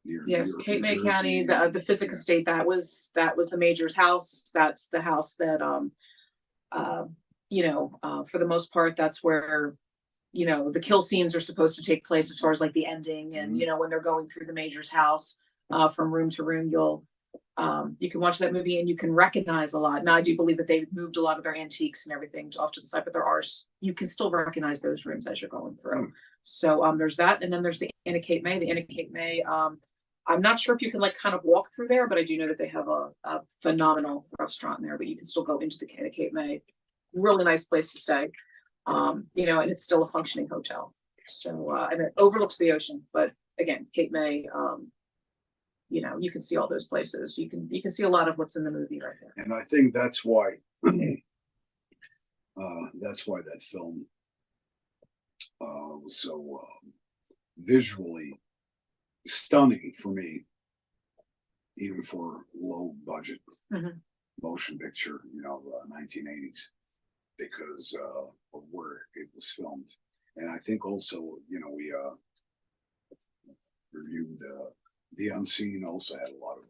near Cape May County, the Physic Estate, that was the Major's house. That's the house that for the most part, that's where the kill scenes are supposed to take place, as far as like the ending, and when they're going through the Major's house from room to room, you can watch that movie and you can recognize a lot. Now, I do believe that they've moved a lot of their antiques and everything off to the side, but you can still recognize those rooms as you're going through. So there's that, and then there's the Inn at Cape May. The Inn at Cape May, I'm not sure if you can kind of walk through there, but I do know that they have a phenomenal restaurant in there, but you can still go into the Inn at Cape May. Really nice place to stay. And it's still a functioning hotel. So and it overlooks the ocean. But again, Cape May, you can see all those places. You can see a lot of what's in the movie right there. And I think that's why that film was so visually stunning for me, even for low budget motion picture, 1980s, because of where it was filmed. And I think also, we reviewed The Unseen. Also had a lot of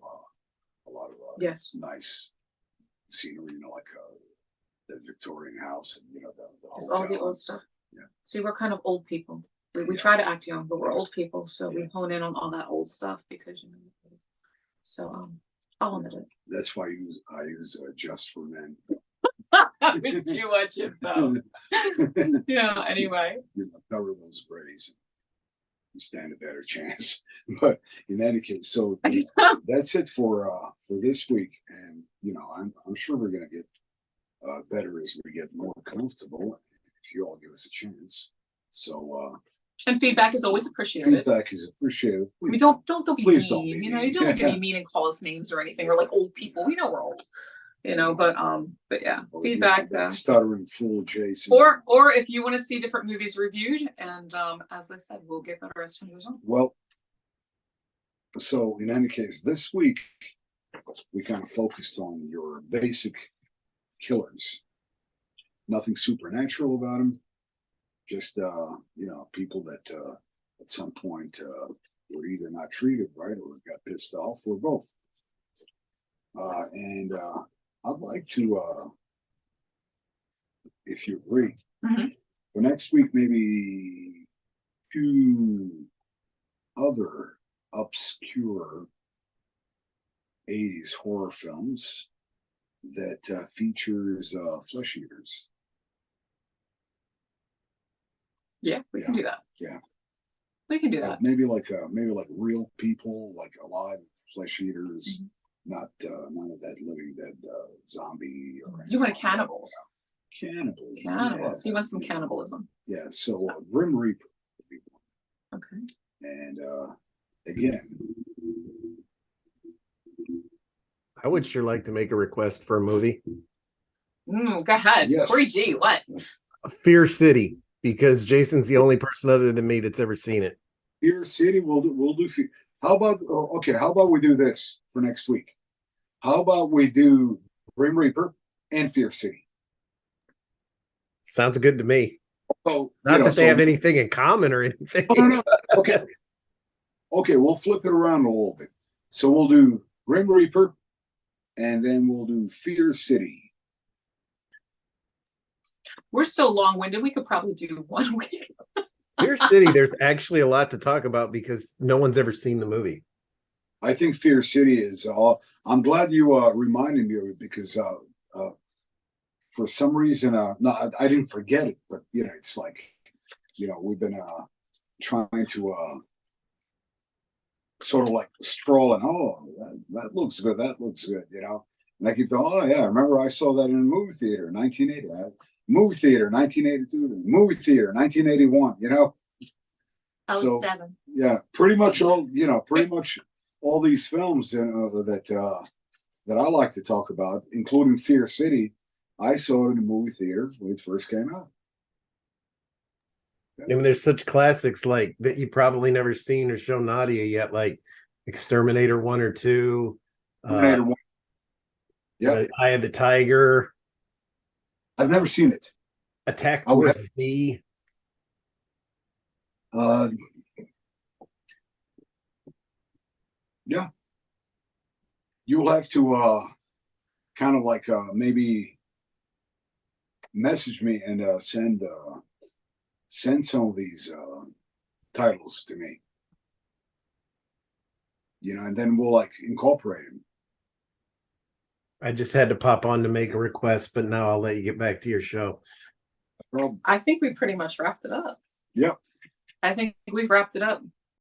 yes, nice scenery, like the Victorian house, and it's all the old stuff. Yeah. See, we're kind of old people. We try to act young, but we're old people, so we hone in on all that old stuff because so I'll admit it. That's why I use Just for Men. That was too much info. Yeah. Anyway, cover those grays. You stand a better chance. But in any case, so that's it for this week, and I'm sure we're gonna get better as we get more comfortable if you all give us a chance. So and feedback is always appreciated. Feedback is appreciated. Please. I mean, don't be Please mean. Don't be you mean. don't be mean and call us names or anything. We're like old people. We know we're old. But yeah, feedback. That stuttering fool, Jason. Or if you want to see different movies reviewed, and as I said, we'll get better as time goes on. Well, so in any case, this week we kind of focused on your basic killers. Nothing supernatural about them. Just people that at some point were either not treated right or got pissed off, or both. And I'd like to, if you agree, for next week, maybe 2 other obscure 80s horror films that features flesh eaters. Yeah, we can do that. Yeah, we can do that. Maybe like real people, like alive flesh eaters. Not none of that living dead zombie. You want cannibals? Cannibals. Cannibals. You want some cannibalism? Yeah. So Grim Reaper. Okay. And again, I would sure like to make a request for a movie. Go ahead. Yes. Corey G. What? Fear City, because Jason's the only person other than me that's ever seen it. Fear City. We'll do. How about how about we do this for next week? How about we do Grim Reaper and Fear City? Sounds good to me. So not that they have anything in common or anything. No. Okay, we'll flip it around a little bit. So we'll do Grim Reaper, and then we'll do Fear City. We're so long-winded. We could probably do 1 week. Fear City, there's actually a lot to talk about because no one's ever seen the movie. I think Fear City is I'm glad you reminded me of it, because for some reason, no, I didn't forget it, but you know, it's like, you know, we've been trying to sort of like strolling. Oh, that looks good. That looks good. You know, and I keep going. Oh yeah, I remember I saw that in a movie theater, 1980. Movie theater, 1982. Movie theater, 1981. You know. I was So 7. yeah, pretty much all. You know, pretty much all these films, you know, that I like to talk about, including Fear City. I saw it in the movie theater when it first came out. I mean, there's such classics like that you probably never seen or shown Nadia yet, like Exterminator 1 or 2, Terminator 1. Yeah, Eye of the Tiger, I've never seen it. Attack I would have, Force Z. uh, yeah, you'll have to kind of like maybe message me and send some of these titles to me. You know, and then we'll like incorporate them. I just had to pop on to make a request, but now I'll let you get back to your show. Well, I think we pretty much wrapped it up. yep. I think we've wrapped it up.